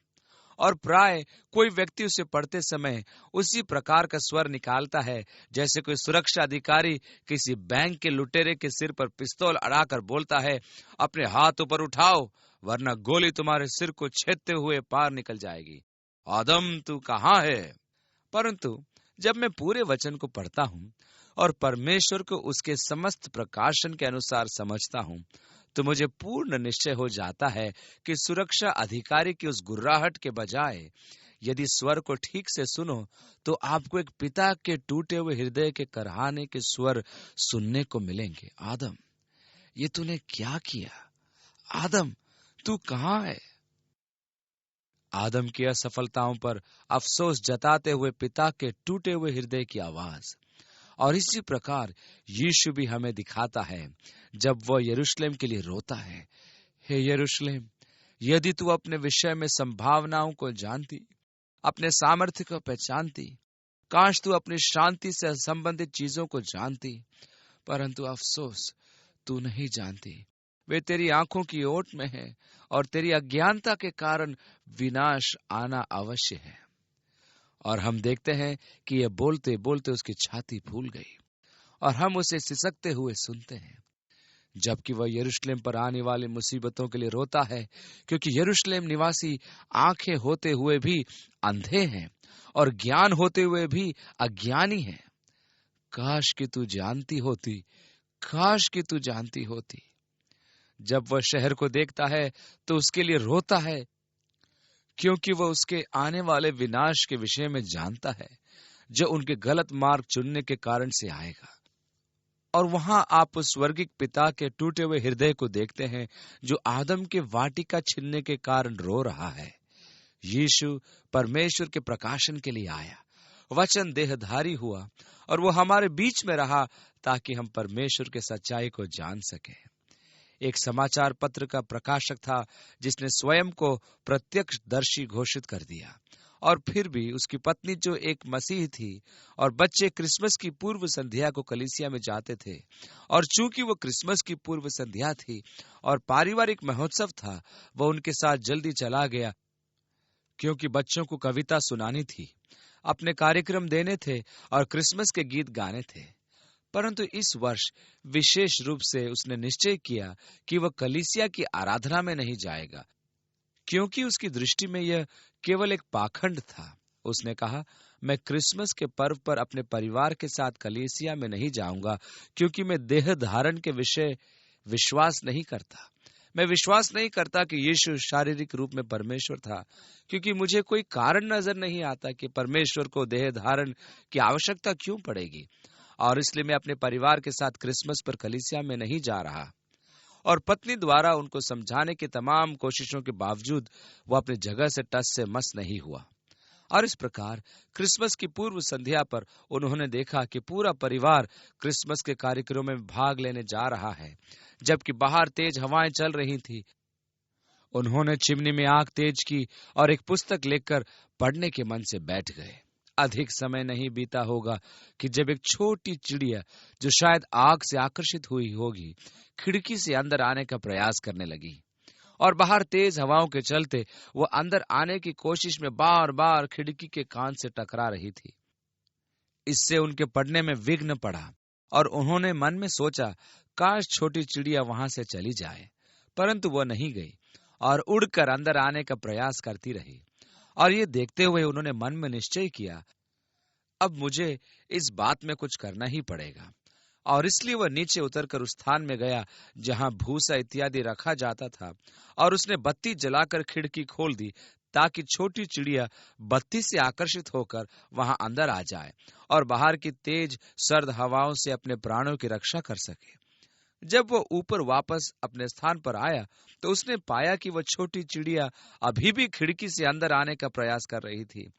और प्राय कोई व्यक्ति उसे पढ़ते समय उसी प्रकार का स्वर निकालता है जैसे कोई सुरक्षा अधिकारी किसी बैंक के लुटेरे के सिर पर पिस्तौल अड़ाकर बोलता है, अपने हाथ ऊपर उठाओ, वरना गोली तुम्हारे सिर को छेदते हुए पार निकल जाएगी। आदम, तू कहाँ है? परंतु जब मैं पूरे वचन को पढ़ता हूँ और परमेश्वर को उसके समस्त प्रकाशन के अनुसार समझता हूँ, तो मुझे पूर्ण निश्चय हो जाता है कि सुरक्षा अधिकारी की उस गुर्राहट के बजाय यदि स्वर को ठीक से सुनो तो आपको एक पिता के टूटे हुए हृदय के करहाने के स्वर सुनने को मिलेंगे। आदम, ये तूने क्या किया? आदम, तू कहाँ है? आदम की असफलताओं पर अफसोस जताते हुए पिता के टूटे हुए हृदय की आवाज। और इसी प्रकार यीशु भी हमें दिखाता है जब वह यरूशलेम के लिए रोता है, हे यरूशलेम, यदि तू अपने विषय में संभावनाओं को जानती, अपने सामर्थ्य को पहचानती, काश तू अपनी शांति से संबंधित चीजों को जानती, परंतु अफसोस तू नहीं जानती। वे तेरी आंखों की ओट में है और तेरी अज्ञानता के कारण विनाश आना अवश्य है। और हम देखते हैं कि यह बोलते बोलते उसकी छाती फूल गई और हम उसे सिसकते हुए सुनते हैं, जबकि वह यरूशलेम पर आने वाली मुसीबतों के लिए रोता है, क्योंकि यरूशलेम निवासी आंखें होते हुए भी अंधे हैं और ज्ञान होते हुए भी अज्ञानी हैं। काश कि तू जानती होती, काश कि तू जानती होती। जब वह शहर को देखता है तो उसके लिए रोता है, क्योंकि वह उसके आने वाले विनाश के विषय में जानता है, जो उनके गलत मार्ग चुनने के कारण से आएगा। और वहां आप उस स्वर्गिक पिता के टूटे हुए हृदय को देखते हैं, जो आदम के वाटिका छीनने के कारण रो रहा है। यीशु परमेश्वर के प्रकाशन के लिए आया, वचन देहधारी हुआ और वो हमारे बीच में रहा ताकि हम परमेश्वर के सच्चाई को जान सकें। एक समाचार पत्र का प्रकाशक था जिसने स्वयं को प्रत्यक्षदर्शी घोषित कर दिया, और फिर भी उसकी पत्नी जो एक मसीह थी और बच्चे क्रिसमस की पूर्व संध्या को कलीसिया में जाते थे, और चूंकि वो क्रिसमस की पूर्व संध्या थी और पारिवारिक महोत्सव था, वह उनके साथ जल्दी चला गया, क्योंकि बच्चों को कविता सुनानी थी, अपने कार्यक्रम देने थे और क्रिसमस के गीत गाने थे। परंतु इस वर्ष विशेष रूप से उसने निश्चय किया कि वह कलीसिया की आराधना में नहीं जाएगा, क्योंकि उसकी दृष्टि में यह केवल एक पाखंड था। उसने कहा, मैं क्रिसमस के पर्व पर अपने परिवार के साथ कलीसिया में नहीं जाऊंगा, क्योंकि मैं देह धारण के विषय विश्वास नहीं करता। मैं विश्वास नहीं करता कि यीशु शारीरिक रूप में परमेश्वर था, क्योंकि मुझे कोई कारण नजर नहीं आता कि परमेश्वर को देह धारण की आवश्यकता क्यों पड़ेगी, और इसलिए मैं अपने परिवार के साथ क्रिसमस पर कलीसिया में नहीं जा रहा। और पत्नी द्वारा उनको समझाने की तमाम कोशिशों के बावजूद वह अपनी जगह से टस से मस नहीं हुआ। और इस प्रकार क्रिसमस की पूर्व संध्या पर उन्होंने देखा कि पूरा परिवार क्रिसमस के कार्यक्रमों में भाग लेने जा रहा है, जबकि बाहर तेज हवाएं चल रही थी। उन्होंने चिमनी में आग तेज की और एक पुस्तक लेकर पढ़ने के मन से बैठ गए। अधिक समय नहीं बीता होगा कि जब एक छोटी चिड़िया, जो शायद आग से आकर्षित हुई होगी, खिड़की से अंदर आने का प्रयास करने लगी, और बाहर तेज हवाओं के चलते वो अंदर आने की कोशिश में बार बार खिड़की के कान से टकरा रही थी। इससे उनके पढ़ने में विघ्न पड़ा और उन्होंने मन में सोचा, काश छोटी चिड़िया वहां से चली जाए, परंतु वह नहीं गई और उड़कर अंदर आने का प्रयास करती रही। और ये देखते हुए उन्होंने मन में निश्चय किया, अब मुझे इस बात में कुछ करना ही पड़ेगा। और इसलिए वह नीचे उतरकर उस स्थान में गया जहां भूसा इत्यादि रखा जाता था, और उसने बत्ती जलाकर खिड़की खोल दी ताकि छोटी चिड़िया बत्ती से आकर्षित होकर वहां अंदर आ जाए और बाहर की तेज सर्द हवाओं से अपने प्राणों की रक्षा कर सके। जब वह ऊपर वापस अपने स्थान पर आया तो उसने पाया कि वह छोटी चिड़िया अभी भी खिड़की से अंदर आने का प्रयास कर रही थी।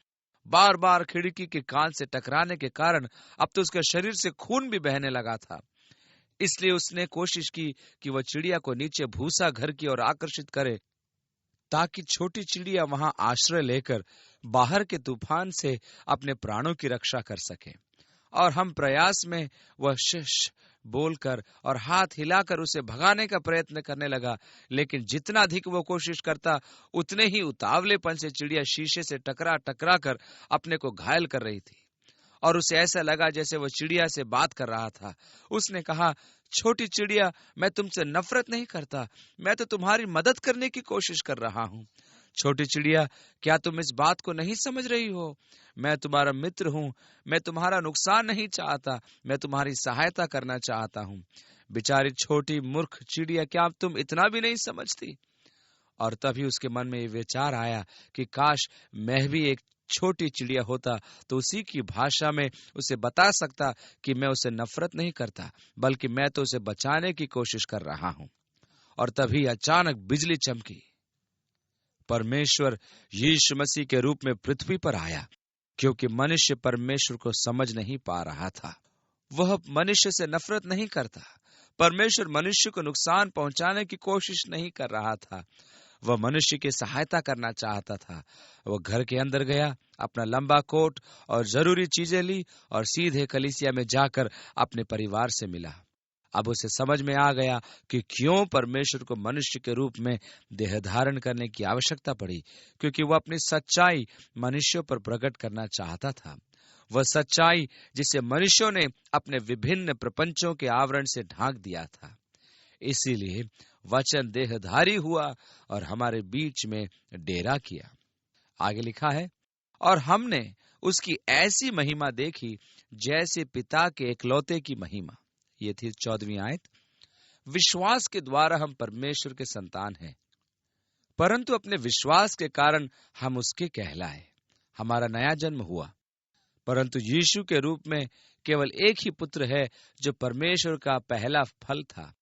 बार बार खिड़की के कान से टकराने के कारण अब तो उसके शरीर से खून भी बहने लगा था। इसलिए उसने कोशिश की कि वह चिड़िया को नीचे भूसा घर की ओर आकर्षित करे, ताकि छोटी चिड़िया वहां आश्रय लेकर बाहर के तूफान से अपने प्राणों की रक्षा कर सके। और हम प्रयास में वह शिश बोलकर और हाथ हिलाकर उसे भगाने का प्रयत्न करने लगा, लेकिन जितना अधिक वो कोशिश करता उतने ही उतावलेपन से चिड़िया शीशे से टकरा टकरा कर अपने को घायल कर रही थी और उसे ऐसा लगा जैसे वो चिड़िया से बात कर रहा था। उसने कहा, छोटी चिड़िया, मैं तुमसे नफरत नहीं करता, मैं तो तुम्हारी मदद करने की कोशिश कर रहा हूँ। छोटी चिड़िया, क्या तुम इस बात को नहीं समझ रही हो? मैं तुम्हारा मित्र हूँ, मैं तुम्हारा नुकसान नहीं चाहता, मैं तुम्हारी सहायता करना चाहता हूँ। बेचारी छोटी मूर्ख चिड़िया, क्या तुम इतना भी नहीं समझती? और तभी उसके मन में ये विचार आया कि काश मैं भी एक छोटी चिड़िया होता तो उसी की भाषा में उसे बता सकता कि मैं उसे नफरत नहीं करता, बल्कि मैं तो उसे बचाने की कोशिश कर रहा हूँ। और तभी अचानक बिजली चमकी। परमेश्वर यीशु मसीह के रूप में पृथ्वी पर आया, क्योंकि मनुष्य परमेश्वर को समझ नहीं पा रहा था। वह मनुष्य से नफरत नहीं करता। परमेश्वर मनुष्य को नुकसान पहुंचाने की कोशिश नहीं कर रहा था, वह मनुष्य की सहायता करना चाहता था। वह घर के अंदर गया, अपना लंबा कोट और जरूरी चीजें ली और सीधे कलीसिया में जाकर अपने परिवार से मिला। अब उसे समझ में आ गया कि क्यों परमेश्वर को मनुष्य के रूप में देह धारण करने की आवश्यकता पड़ी, क्योंकि वह अपनी सच्चाई मनुष्यों पर प्रकट करना चाहता था। वह सच्चाई जिसे मनुष्यों ने अपने विभिन्न प्रपंचों के आवरण से ढांक दिया था। इसीलिए वचन देहधारी हुआ और हमारे बीच में डेरा किया। आगे लिखा है, और हमने उसकी ऐसी महिमा देखी जैसे पिता के एकलौते की महिमा। ये थी 14वीं आयत। विश्वास के द्वारा हम परमेश्वर के संतान हैं, परंतु अपने विश्वास के कारण हम उसके कहलाए। हमारा नया जन्म हुआ, परंतु यीशु के रूप में केवल एक ही पुत्र है जो परमेश्वर का पहला फल था,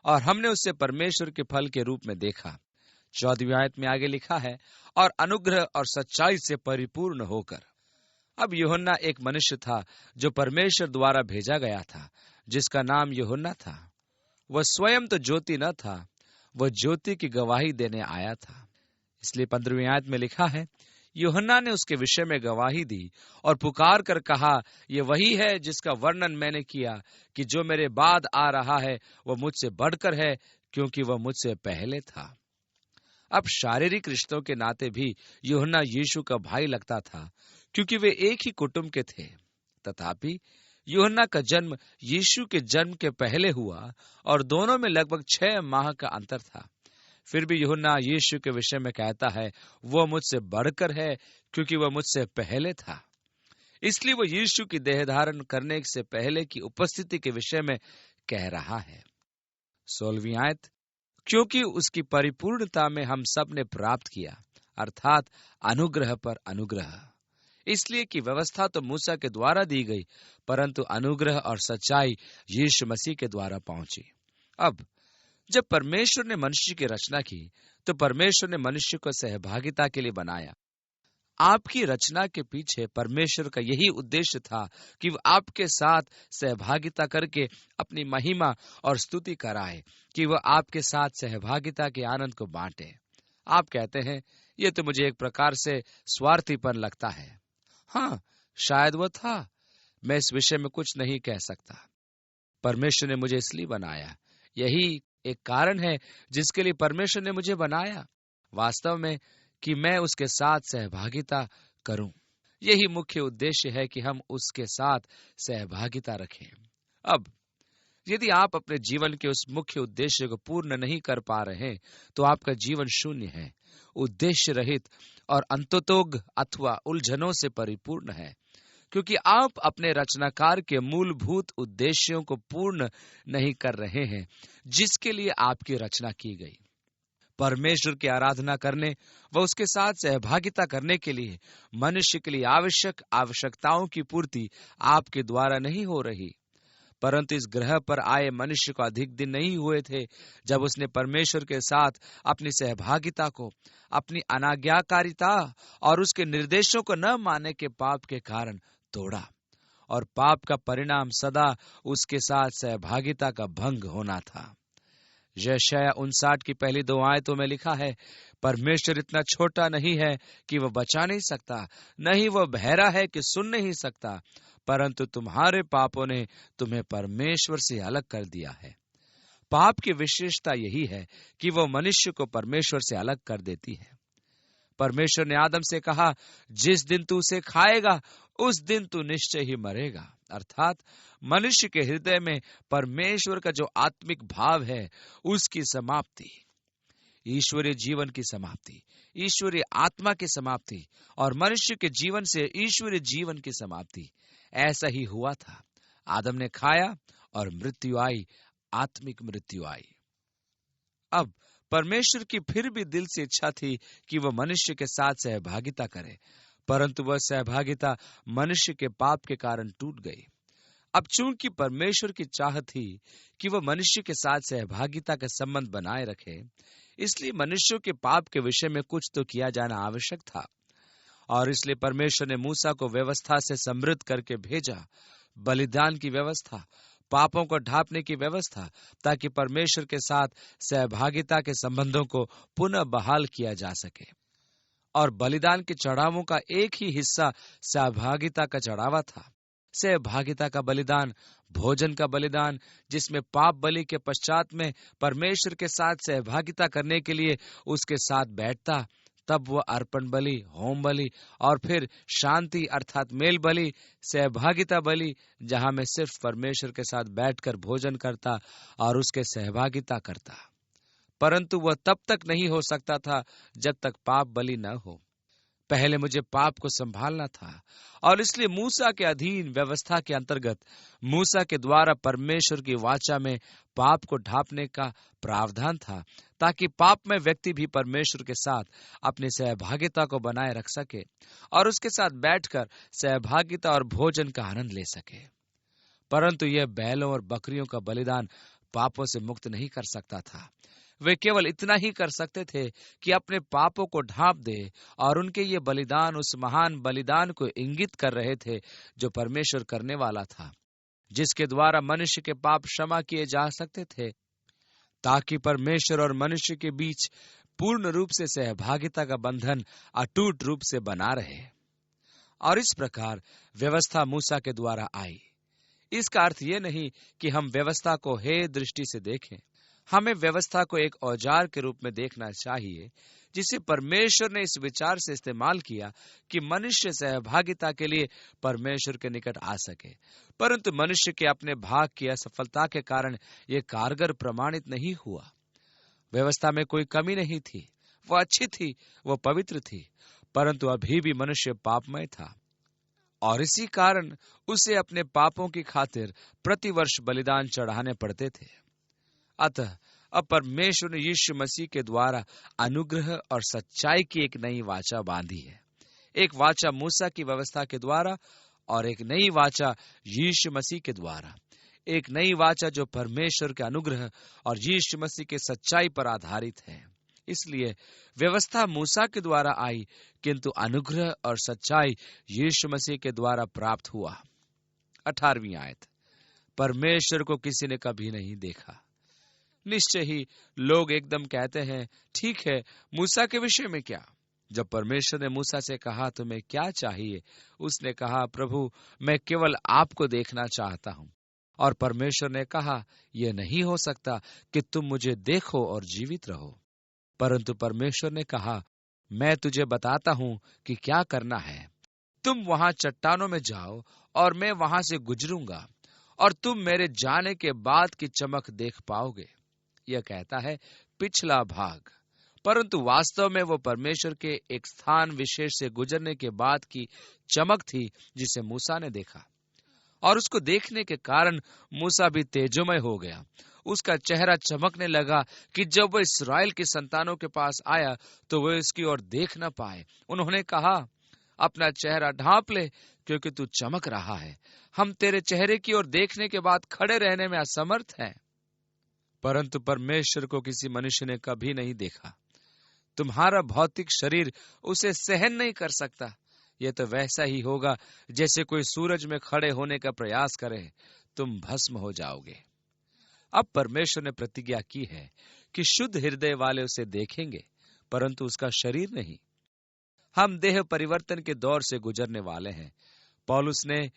और हमने उसे परमेश्वर के फल के रूप में देखा। 14वीं आयत में आगे लिखा है, और अनुग्रह और सच्चाई से परिपूर्ण होकर। अब यूहन्ना एक मनुष्य था जो परमेश्वर द्वारा भेजा गया था, जिसका नाम यूहन्ना था। वह स्वयं तो ज्योति न था, वह ज्योति की गवाही देने आया था। इसलिए 15वीं आयत में लिखा है, यूहन्ना ने उसके विषय में गवाही दी और पुकार कर कहा, ये वही है जिसका वर्णन मैंने किया कि जो मेरे बाद आ रहा है वह मुझसे बढ़कर है, क्योंकि वह मुझसे पहले था। अब शारीरिक रिश्तों के नाते भी यूहन्ना यीशु का भाई लगता था, क्योंकि वे एक ही कुटुंब के थे। तथापि यूहन्ना का जन्म यीशु के जन्म के पहले हुआ और दोनों में लगभग 6 माह का अंतर था। फिर भी यूहन्ना यीशु के विषय में कहता है, वह मुझसे बढ़कर है, क्योंकि वह मुझसे पहले था। इसलिए वह यीशु की देह धारण करने से पहले की उपस्थिति के विषय में कह रहा है। 16वीं आयत, क्योंकि उसकी परिपूर्णता में हम सब ने प्राप्त किया, अर्थात अनुग्रह पर अनुग्रह। इसलिए कि व्यवस्था तो मूसा के द्वारा दी गई, परंतु अनुग्रह और सच्चाई यीशु मसीह के द्वारा पहुंची। अब जब परमेश्वर ने मनुष्य की रचना की, तो परमेश्वर ने मनुष्य को सहभागिता के लिए बनाया। आपकी रचना के पीछे परमेश्वर का यही उद्देश्य था कि वह आपके साथ सहभागिता करके अपनी महिमा और स्तुति कराए, कि वह आपके साथ सहभागिता के आनंद को बांटे। आप कहते हैं, यह तो मुझे एक प्रकार से स्वार्थीपन लगता है। हाँ, शायद वह था। मैं इस विषय में कुछ नहीं कह सकता। परमेश्वर ने मुझे इसलिए बनाया, यही एक कारण है जिसके लिए परमेश्वर ने मुझे बनाया, वास्तव में कि मैं उसके साथ सहभागिता करूं। यही मुख्य उद्देश्य है कि हम उसके साथ सहभागिता रखें। अब यदि आप अपने जीवन के उस मुख्य उद्देश्य को पूर्ण नहीं कर पा रहे, तो आपका जीवन शून्य है, उद्देश्य रहित और अंततोग अथवा उलझनों से परिपूर्ण है, क्योंकि आप अपने रचनाकार के मूलभूत उद्देश्यों को पूर्ण नहीं कर रहे हैं जिसके लिए आपकी रचना की गई। परमेश्वर की आराधना करने व उसके साथ सहभागिता करने के लिए मनुष्य के लिए आवश्यक आवश्यकताओं की पूर्ति आपके द्वारा नहीं हो रही, परंतु इस ग्रह पर आए मनुष्य को अधिक दिन नहीं हुए थे जब उसने परमेश्वर के साथ अपनी सहभागिता को अपनी अनाज्ञाकारिता और उसके निर्देशों को न मानने के पाप के कारण तोड़ा, और पाप का परिणाम सदा उसके साथ सहभागिता का भंग होना था। यशायाह 59 की पहली 2 आयतों में लिखा है, परमेश्वर इतना छोटा नहीं है कि वह बचा नहीं सकता, न ही वह बहरा है कि सुन नहीं सकता, परंतु तुम्हारे पापों ने तुम्हें परमेश्वर से अलग कर दिया है। पाप की विशेषता यही है कि वो मनुष्य को परमेश्वर से अलग कर देती है। परमेश्वर ने आदम से कहा, जिस दिन तू उसे खाएगा उस दिन तू निश्चय ही मरेगा। अर्थात मनुष्य के हृदय में परमेश्वर का जो आत्मिक भाव है उसकी समाप्ति, ईश्वरीय जीवन की समाप्ति, ईश्वरीय आत्मा की समाप्ति और मनुष्य के जीवन से ईश्वरीय जीवन की समाप्ति, ऐसा ही हुआ था। आदम ने खाया और मृत्यु आई, आत्मिक मृत्यु आई। अब परमेश्वर की फिर भी दिल से इच्छा थी कि वह मनुष्य के साथ सहभागिता करे, परंतु वह सहभागिता मनुष्य के पाप के कारण टूट गई। अब चूंकि परमेश्वर की चाह थी कि वह मनुष्य के साथ सहभागिता का संबंध बनाए रखे, इसलिए मनुष्यों के पाप के विषय में कुछ तो किया जाना आवश्यक था। और इसलिए परमेश्वर ने मूसा को व्यवस्था से समृद्ध करके भेजा, बलिदान की व्यवस्था, पापों को ढांपने की व्यवस्था, ताकि परमेश्वर के साथ सहभागिता के संबंधों को पुनः बहाल किया जा सके। और बलिदान के चढ़ावों का एक ही हिस्सा सहभागिता का चढ़ावा था। सहभागिता का बलिदान, भोजन का बलिदान, जिसमें पाप बलि के पश्चात में परमेश्वर के साथ सहभागिता करने के लिए उसके साथ बैठता, तब वह अर्पण बलि, होम बलि और फिर शांति अर्थात मेल बलि, सहभागिता बलि, जहां मैं सिर्फ परमेश्वर के साथ बैठकर भोजन करता और उसके सहभागिता करता। परंतु वह तब तक नहीं हो सकता था जब तक पाप बलि न हो। पहले मुझे पाप को संभालना था और इसलिए मूसा के अधीन व्यवस्था के अंतर्गत मूसा के द्वारा परमेश्वर की वाचा में पाप को ढांपने का प्रावधान था, ताकि पाप में व्यक्ति भी परमेश्वर के साथ अपनी सहभागिता को बनाए रख सके और उसके साथ बैठकर सहभागिता और भोजन का आनंद ले सके। परंतु यह बैलों और बकरियों का बलिदान पापों से मुक्त नहीं कर सकता था। वे केवल इतना ही कर सकते थे कि अपने पापों को ढांप दे, और उनके ये बलिदान उस महान बलिदान को इंगित कर रहे थे जो परमेश्वर करने वाला था, जिसके द्वारा मनुष्य के पाप क्षमा किए जा सकते थे, ताकि परमेश्वर और मनुष्य के बीच पूर्ण रूप से सहभागिता का बंधन अटूट रूप से बना रहे। और इस प्रकार व्यवस्था मूसा के द्वारा आई। इसका अर्थ यह नहीं कि हम व्यवस्था को हे दृष्टि से देखें। हमें व्यवस्था को एक औजार के रूप में देखना चाहिए, जिसे परमेश्वर ने इस विचार से इस्तेमाल किया कि मनुष्य सहभागिता के लिए परमेश्वर के निकट आ सके। परंतु मनुष्य के अपने भाग की असफलता के कारण यह कारगर प्रमाणित नहीं हुआ। व्यवस्था में कोई कमी नहीं थी, वह अच्छी थी, वह पवित्र थी, परंतु अभी भी मनुष्य पापमय था और इसी कारण उसे अपने पापों की खातिर प्रतिवर्ष बलिदान चढ़ाने पड़ते थे। अतः अब परमेश्वर ने यीशु मसीह के द्वारा अनुग्रह और सच्चाई की एक नई वाचा बांधी है। एक वाचा मूसा की व्यवस्था के द्वारा और एक नई वाचा यीशु मसीह के द्वारा। एक नई वाचा जो परमेश्वर के अनुग्रह और यीशु मसीह के सच्चाई पर आधारित है। इसलिए व्यवस्था मूसा के द्वारा आई, किंतु अनुग्रह और सच्चाई यीशु मसीह के द्वारा प्राप्त हुआ। 18वीं आयत, परमेश्वर को किसी ने कभी नहीं देखा। निश्चय ही लोग एकदम कहते हैं, ठीक है, मूसा के विषय में क्या? जब परमेश्वर ने मूसा से कहा तुम्हें क्या चाहिए, उसने कहा, प्रभु मैं केवल आपको देखना चाहता हूं। और परमेश्वर ने कहा, यह नहीं हो सकता कि तुम मुझे देखो और जीवित रहो। परंतु परमेश्वर ने कहा, मैं तुझे बताता हूं कि क्या करना है। तुम वहां चट्टानों में जाओ और मैं वहां से गुजरूंगा और तुम मेरे जाने के बाद की चमक देख पाओगे। यह कहता है पिछला भाग, परंतु वास्तव में वो परमेश्वर के एक स्थान विशेष से गुजरने के बाद की चमक थी जिसे मूसा ने देखा। और उसको देखने के कारण मूसा भी तेजोमय हो गया। उसका चेहरा चमकने लगा कि जब वह इस्राएल की संतानों के पास आया तो वह इसकी ओर देख न पाए। उन्होंने कहा, अपना चेहरा ढांप ले, क्योंकि तू चमक रहा है। हम तेरे चेहरे की ओर देखने के बाद खड़े रहने में असमर्थ हैं। परंतु परमेश्वर को किसी मनुष्य ने कभी नहीं देखा। तुम्हारा भौतिक शरीर उसे सहन नहीं कर सकता। यह तो वैसा ही होगा जैसे कोई सूरज में खड़े होने का प्रयास करे, तुम भस्म हो जाओगे। अब परमेश्वर ने प्रतिज्ञा की है कि शुद्ध हृदय वाले उसे देखेंगे, परंतु उसका शरीर नहीं। हम देह परिवर्तन के दौर से गुजरने वाले हैं। पौलुस ने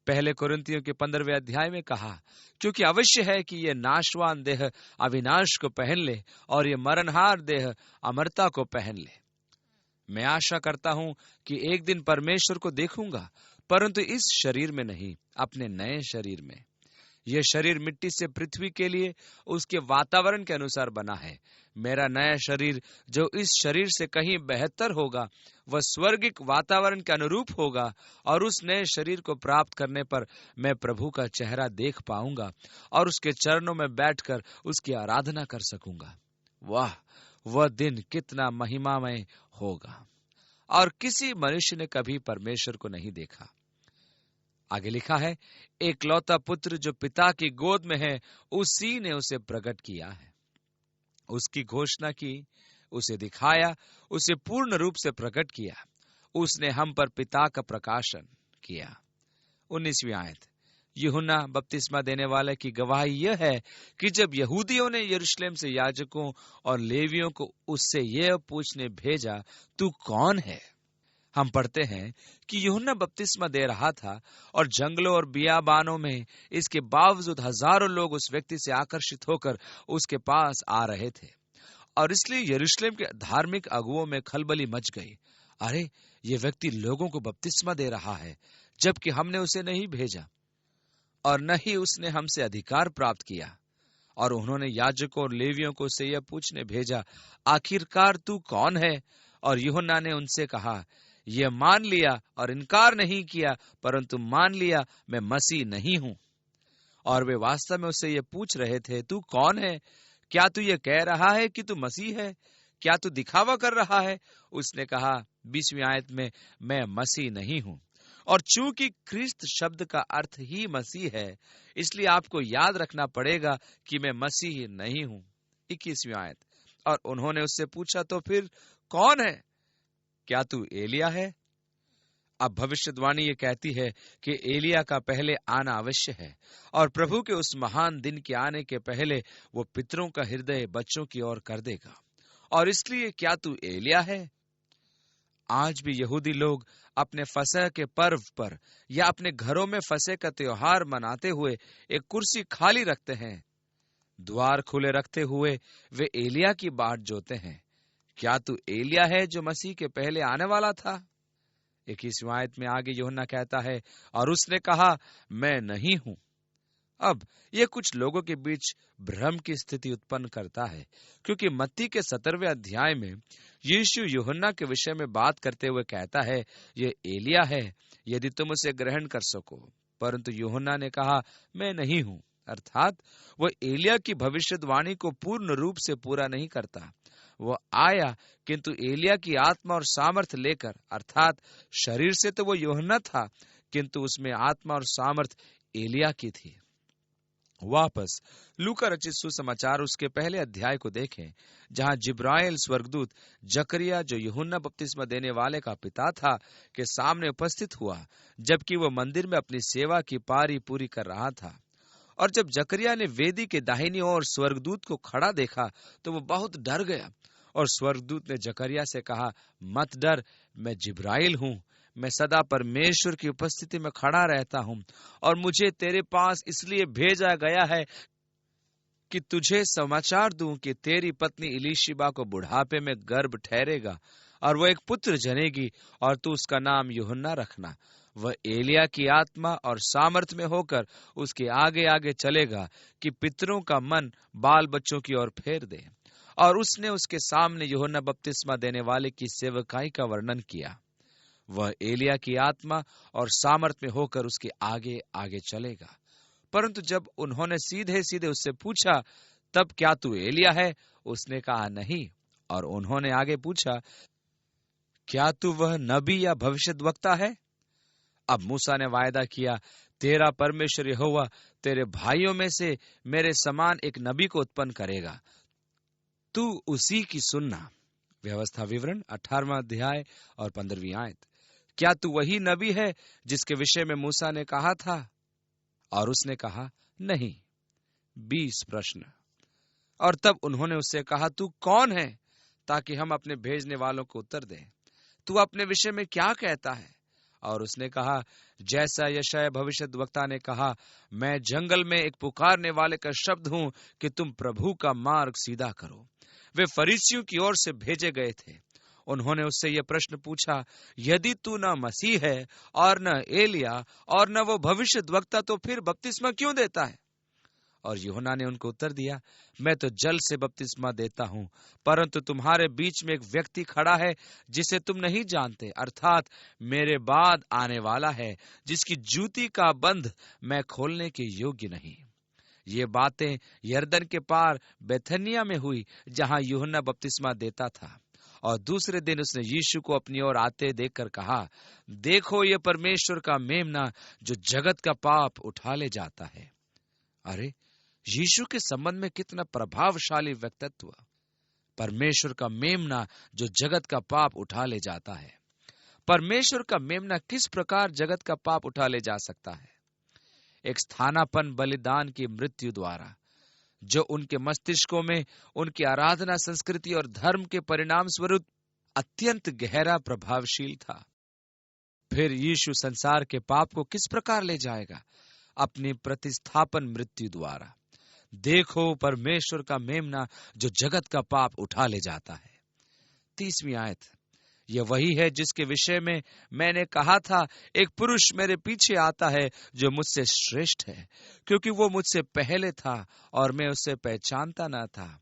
पहले कुरिन्थियों के 15वें अध्याय में कहा, क्योंकि अवश्य है कि ये नाशवान देह अविनाश को पहन ले और ये मरणहार देह अमरता को पहन ले। मैं आशा करता हूं कि एक दिन परमेश्वर को देखूंगा, परंतु इस शरीर में नहीं, अपने नए शरीर में। यह शरीर मिट्टी से पृथ्वी के लिए उसके वातावरण के अनुसार बना है। मेरा नया शरीर जो इस शरीर से कहीं बेहतर होगा, वह स्वर्गिक वातावरण के अनुरूप होगा, और उस नए शरीर को प्राप्त करने पर मैं प्रभु का चेहरा देख पाऊंगा और उसके चरणों में बैठकर उसकी आराधना कर सकूंगा। वाह, वह दिन कितना महिमामय होगा। और किसी मनुष्य ने कभी परमेश्वर को नहीं देखा। आगे लिखा है, एकलौता पुत्र जो पिता की गोद में है, उसी ने उसे प्रकट किया है। उसकी घोषणा की, उसे दिखाया, उसे पूर्ण रूप से प्रकट किया। उसने हम पर पिता का प्रकाशन किया। 19वीं आयत, यूहन्ना बपतिस्मा देने वाले की गवाही यह है कि जब यहूदियों ने यरूशलेम से याजकों और लेवियों को उससे यह पूछने भेजा, तू कौन है? हम पढ़ते हैं कि यूहन्ना बपतिस्मा दे रहा था और जंगलों और बियाबानों में इसके बावजूद हजारों लोग उस व्यक्ति से आकर्षित होकर उसके पास आ रहे थे, और इसलिए यरूशलेम के धार्मिक अगुओं में खलबली मच गई। अरे, ये व्यक्ति लोगों को बपतिस्मा दे रहा है, जबकि हमने उसे नहीं भेजा और न ही उसने हमसे अधिकार प्राप्त किया। और उन्होंने याजकों और लेवियों को उससे यह पूछने भेजा, आखिरकार तू कौन है? और यूहन्ना ने उनसे कहा, यह मान लिया और इनकार नहीं किया, परंतु मान लिया मैं मसीह नहीं हूं। और वे वास्तव में उससे यह पूछ रहे थे, तू कौन है? क्या तू ये कह रहा है कि तू मसीह है? क्या तू दिखावा कर रहा है? उसने कहा 20वीं आयत में, मैं मसीह नहीं हूं। और चूंकि ख्रिस्त शब्द का अर्थ ही मसीह है, इसलिए आपको याद रखना पड़ेगा कि मैं मसीह नहीं हूं। 21वीं आयत, और उन्होंने उससे पूछा, तो फिर कौन है? क्या तू एलिया है? अब भविष्यवाणी ये कहती है कि एलिया का पहले आना अवश्य है, और प्रभु के उस महान दिन के आने के पहले वो पितरों का हृदय बच्चों की ओर कर देगा। और इसलिए क्या तू एलिया है? आज भी यहूदी लोग अपने फसह के पर्व पर या अपने घरों में फसह का त्योहार मनाते हुए एक कुर्सी खाली रखते हैं, द्वार खुले रखते हुए वे एलिया की बाट जोते हैं। क्या तू एलिया है जो मसीह के पहले आने वाला था? 21वीं आयत में आगे यूहन्ना कहता है, और उसने कहा, मैं नहीं हूं। अब यह कुछ लोगों के बीच भ्रम की स्थिति उत्पन्न करता है, क्योंकि मत्ती के 17वें अध्याय में यीशु यूहन्ना के विषय में बात करते हुए कहता है, यह एलिया है, यदि तुम उसे ग्रहण कर सको। परंतु यूहन्ना ने कहा, मैं नहीं हूं। अर्थात वह एलिया की भविष्यवाणी को पूर्ण रूप से पूरा नहीं करता। वह आया, किंतु एलिया की आत्मा और सामर्थ लेकर, अर्थात शरीर से तो वो यूहन्ना था, किंतु उसमें आत्मा और सामर्थ एलिया की थी। वापस लूका रचित सुसमाचार उसके पहले अध्याय को देखें, जहां जिब्राइल स्वर्गदूत जकरिया, जो यूहन्ना बपतिस्मा देने वाले का पिता था, के सामने उपस्थित हुआ, जबकि वह मंदिर में अपनी सेवा की पारी पूरी कर रहा था। और जब जकरिया ने वेदी के दाहिनी ओर स्वर्गदूत को खड़ा देखा, तो वो बहुत डर गया। और स्वर्गदूत ने जकरिया से कहा, मत डर, मैं जिब्राइल हूं। मैं सदा परमेश्वर की उपस्थिति में खड़ा रहता हूं, और मुझे तेरे पास इसलिए भेजा गया है कि तुझे समाचार दूं कि तेरी पत्नी इलीशिबा को बुढ़ापे में गर्भ ठहरेगा, और वह एक पुत्र जनेगी, और तू उसका नाम यूहन्ना रखना। वह एलिया की आत्मा और सामर्थ में होकर उसके आगे आगे चलेगा कि पितरों का मन बाल बच्चों की ओर फेर दे। और उसने उसके सामने यूहन्ना बपतिस्मा देने वाले की सेवकाई का वर्णन किया। वह एलिया की आत्मा और सामर्थ में होकर उसके आगे आगे चलेगा। परंतु जब उन्होंने सीधे सीधे उससे पूछा, तब क्या तू एलिया है? उसने कहा, नहीं। और उन्होंने आगे पूछा, क्या तू वह नबी या भविष्यद्वक्ता है? अब मूसा ने वायदा किया, तेरा परमेश्वर यहोवा तेरे भाइयों में से मेरे समान एक नबी को उत्पन्न करेगा, तू उसी की सुनना। व्यवस्था विवरण 18वां अध्याय और 15वीं आयत। क्या तू वही नबी है जिसके विषय में मूसा ने कहा था? और उसने कहा, नहीं। 20 प्रश्न। और तब उन्होंने उससे कहा, तू कौन है, ताकि हम अपने भेजने वालों को उत्तर दें। तू अपने विषय में क्या कहता है? और उसने कहा, जैसा यशायाह भविष्यद्वक्ता ने कहा, मैं जंगल में एक पुकारने वाले का शब्द हूं कि तुम प्रभु का मार्ग सीधा करो। वे फरीसियों की ओर से भेजे गए थे। उन्होंने उससे यह प्रश्न पूछा, यदि तू न मसीह है और न एलिया और न वो भविष्यद्वक्ता, तो फिर बपतिस्मा क्यों देता है? और यूहन्ना ने उनको उत्तर दिया, मैं तो जल से बपतिस्मा देता हूं, परंतु तुम्हारे बीच में एक व्यक्ति खड़ा है जिसे तुम नहीं जानते, अर्थात मेरे बाद आने वाला है, जिसकी जूती का बंध मैं खोलने के योग्य नहीं। ये बातें यरदन के पार बेथनिया में हुई, जहां यूहन्ना बपतिस्मा देता था। और दूसरे दिन उसने यीशु को अपनी ओर आते देखकर कहा, देखो, ये परमेश्वर का मेमना जो जगत का पाप उठा ले जाता है। अरे, यीशु के संबंध में कितना प्रभावशाली व्यक्तित्व! परमेश्वर का मेमना जो जगत का पाप उठा ले जाता है। परमेश्वर का मेमना किस प्रकार जगत का पाप उठा ले जा सकता है? एक स्थानापन्न बलिदान की मृत्यु द्वारा, जो उनके मस्तिष्कों में उनकी आराधना संस्कृति और धर्म के परिणाम स्वरूप अत्यंत गहरा प्रभावशील था। फिर यीशु संसार के पाप को किस प्रकार ले जाएगा? अपनी प्रतिस्थापन मृत्यु द्वारा। देखो, परमेश्वर का मेमना जो जगत का पाप उठा ले जाता है। 30वीं आयत, यह वही है जिसके विषय में मैंने कहा था, एक पुरुष मेरे पीछे आता है जो मुझसे श्रेष्ठ है, क्योंकि वो मुझसे पहले था और मैं उसे पहचानता न था,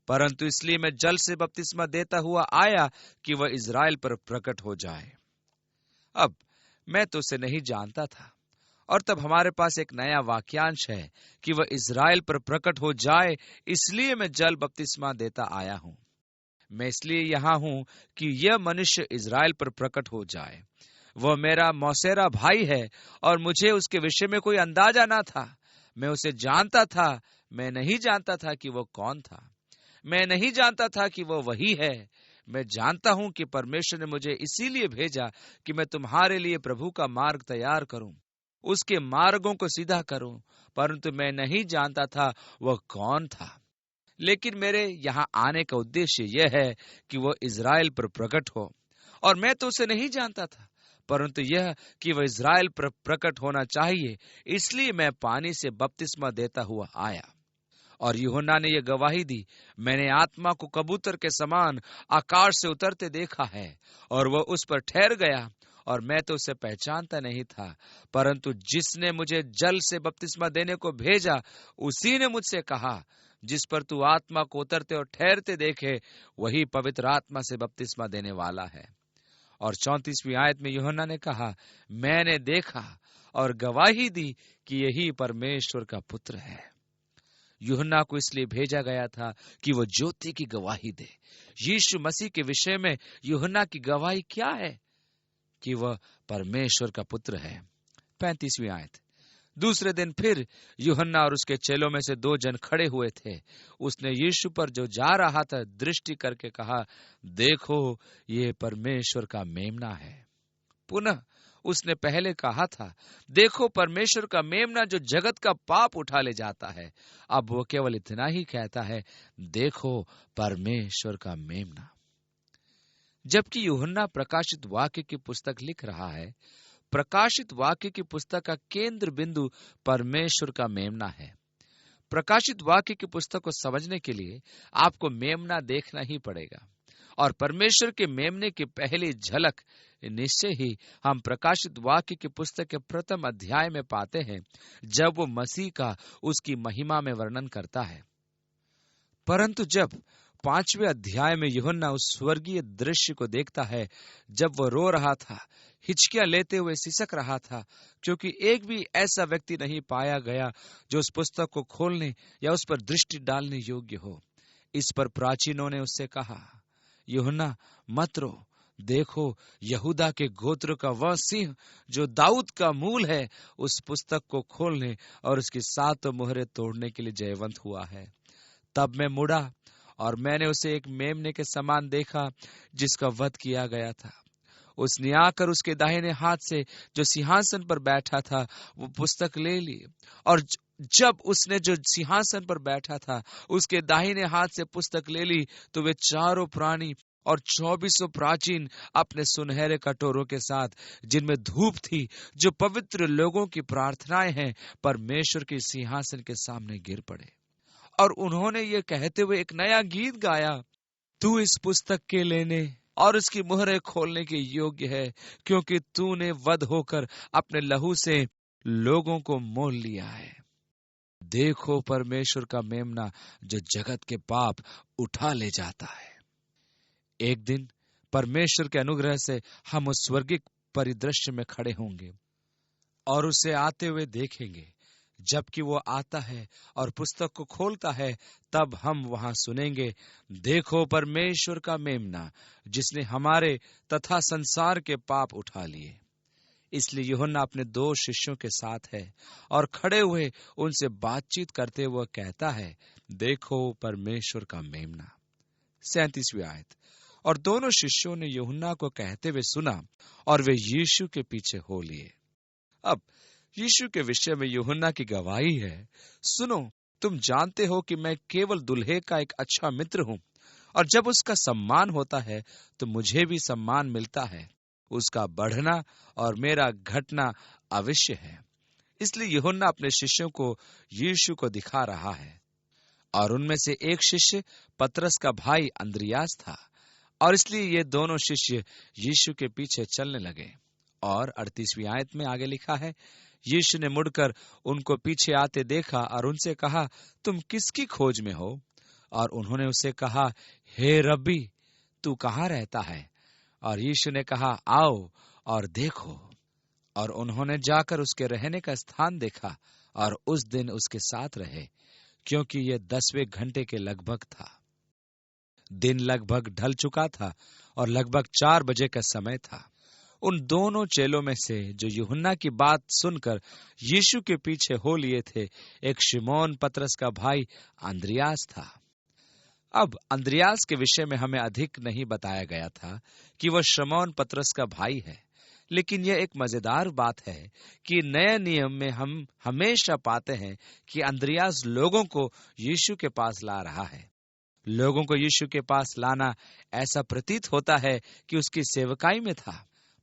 परंतु इसलिए मैं जल से बपतिस्मा देता हुआ आया कि वह इज़राइल पर प्रकट हो जाए। अब मैं तो उसे नहीं जानता था, और तब हमारे पास एक नया वाक्यांश है कि वह इज़राइल पर प्रकट हो जाए, इसलिए मैं जल बपतिस्मा देता आया हूं। मैं इसलिए यहां हूं कि यह मनुष्य इज़राइल पर प्रकट हो जाए। वह मेरा मौसेरा भाई है और मुझे उसके विषय में कोई अंदाजा ना था। मैं उसे जानता था, मैं नहीं जानता था कि वह कौन था। मैं नहीं जानता था कि वह वही है। मैं जानता हूं कि परमेश्वर ने मुझे इसीलिए भेजा कि मैं तुम्हारे लिए प्रभु का मार्ग तैयार करूं, उसके मार्गों को सीधा करूं, परंतु मैं नहीं जानता था वह कौन था। लेकिन मेरे यहाँ आने का उद्देश्य यह है कि वह इज़राइल पर प्रकट हो, और मैं तो उसे नहीं जानता था, परंतु यह कि वह इज़राइल पर प्रकट होना चाहिए, इसलिए मैं पानी से बपतिस्मा देता हुआ आया। और यूहन्ना ने यह गवाही दी, मैंने आत्मा को कबूतर के समान आकाश से उतरते देखा है, और वह उस पर ठहर गया, और मैं तो उसे पहचानता नहीं था, परंतु जिसने मुझे जल से बपतिस्मा देने को भेजा, उसी ने मुझसे कहा, जिस पर तू आत्मा को उतरते और ठहरते देखे, वही पवित्र आत्मा से बपतिस्मा देने वाला है। और 34वीं आयत में यूहन्ना ने कहा, मैंने देखा और गवाही दी कि यही परमेश्वर का पुत्र है। यूहन्ना को इसलिए भेजा गया था कि वह ज्योति की गवाही दे। यीशु मसीह के विषय में यूहन्ना की गवाही क्या है? कि वह परमेश्वर का पुत्र है। 35वीं आयत, दूसरे दिन फिर यूहन्ना और उसके चेलों में से 2 जन खड़े हुए थे। उसने यीशु पर जो जा रहा था दृष्टि करके कहा, देखो, ये परमेश्वर का मेमना है। पुनः उसने पहले कहा था, देखो, परमेश्वर का मेमना जो जगत का पाप उठा ले जाता है। अब वो केवल इतना ही कहता है, देखो, परमेश्वर का मेमना। जबकि यूहन्ना प्रकाशित वाक्य की पुस्तक लिख रहा है, प्रकाशित वाक्य की पुस्तक का केंद्र बिंदु परमेश्वर का मेमना है। प्रकाशित वाक्य की पुस्तक को समझने के लिए आपको मेमना देखना ही पड़ेगा, और परमेश्वर के मेमने की पहली झलक निश्चय ही हम प्रकाशित वाक्य की पुस्तक के प्रथम अध्याय में पाते हैं, जब वो मसीह का उसकी महिमा में वर्णन करता है। परंतु जब 5वें अध्याय में यूहन्ना उस स्वर्गीय दृश्य को देखता है, जब वो रो रहा था, हिचकियां लेते हुए सिसक रहा था, क्योंकि एक भी ऐसा व्यक्ति नहीं पाया गया जो उस पुस्तक को खोलने या उस पर दृष्टि डालने योग्य हो। इस पर प्राचीनों ने उससे कहा, यूहन्ना, मत रो, देखो, यहूदा के गोत्र का वह सिंह जो दाऊद का मूल है, उस पुस्तक को खोलने और उसकी 7 मोहरें तोड़ने के लिए जयवंत हुआ है। तब मैं मुड़ा और मैंने उसे एक मेमने के समान देखा, जिसका वध किया गया था। उसने आकर उसके दाहिने हाथ से जो सिंहासन पर बैठा था वो पुस्तक ले ली, और जब उसने जो सिंहासन पर बैठा था उसके दाहिने हाथ से पुस्तक ले ली, तो वे चारों प्राणी और 2400 प्राचीन अपने सुनहरे कटोरों के साथ, जिनमें धूप थी, जो पवित्र लोगों की प्रार्थनाएं हैं, परमेश्वर के सिंहासन के सामने गिर पड़े। और उन्होंने ये कहते हुए एक नया गीत गाया, तू इस पुस्तक के लेने और उसकी मुहरें खोलने के योग्य है, क्योंकि तूने वध होकर अपने लहू से लोगों को मोल लिया है। देखो परमेश्वर का मेमना, जो जगत के पाप उठा ले जाता है। एक दिन परमेश्वर के अनुग्रह से हम उस स्वर्गिक परिदृश्य में खड़े होंगे और उसे आते हुए देखेंगे। जबकि वो आता है और पुस्तक को खोलता है, तब हम वहां सुनेंगे, देखो परमेश्वर का मेमना, जिसने हमारे तथा संसार के पाप उठा लिए। इसलिए यूहन्ना अपने 2 शिष्यों के साथ है और खड़े हुए उनसे बातचीत करते हुए कहता है, देखो परमेश्वर का मेमना। 37वीं आयत। और दोनों शिष्यों ने यूहन्ना को कहते हुए सुना और वे यीशु के पीछे हो लिए। अब यीशु के विषय में यूहन्ना की गवाही है, सुनो, तुम जानते हो कि मैं केवल दुल्हे का एक अच्छा मित्र हूं, और जब उसका सम्मान होता है तो मुझे भी सम्मान मिलता है। उसका बढ़ना और मेरा घटना अवश्य है। इसलिए यूहन्ना अपने शिष्यों को यीशु को दिखा रहा है। और उनमें से एक शिष्य पतरस का भाई अंद्रियास था, और इसलिए ये दोनों शिष्य यीशु के पीछे चलने लगे। और 38वीं आयत में आगे लिखा है, यीशु ने मुड़कर उनको पीछे आते देखा और उनसे कहा, तुम किसकी खोज में हो? और उन्होंने उसे कहा, हे रब्बी, तू कहाँ रहता है? और यीशु ने कहा, आओ और देखो। और उन्होंने जाकर उसके रहने का स्थान देखा और उस दिन उसके साथ रहे, क्योंकि यह 10वें घंटे के लगभग था। दिन लगभग ढल चुका था और लगभग 4 बजे का समय था। उन दोनों चेलों में से जो यूहन्ना की बात सुनकर यीशु के पीछे हो लिए थे, एक शिमोन पतरस का भाई अंद्रियास था। अब अंद्रियास के विषय में हमें अधिक नहीं बताया गया था कि वह शिमोन पतरस का भाई है, लेकिन यह एक मजेदार बात है कि नए नियम में हम हमेशा पाते हैं कि अंद्रियास लोगों को यीशु के पास ला रहा है। लोगों को यीशु के पास लाना ऐसा प्रतीत होता है कि उसकी सेवकाई में था,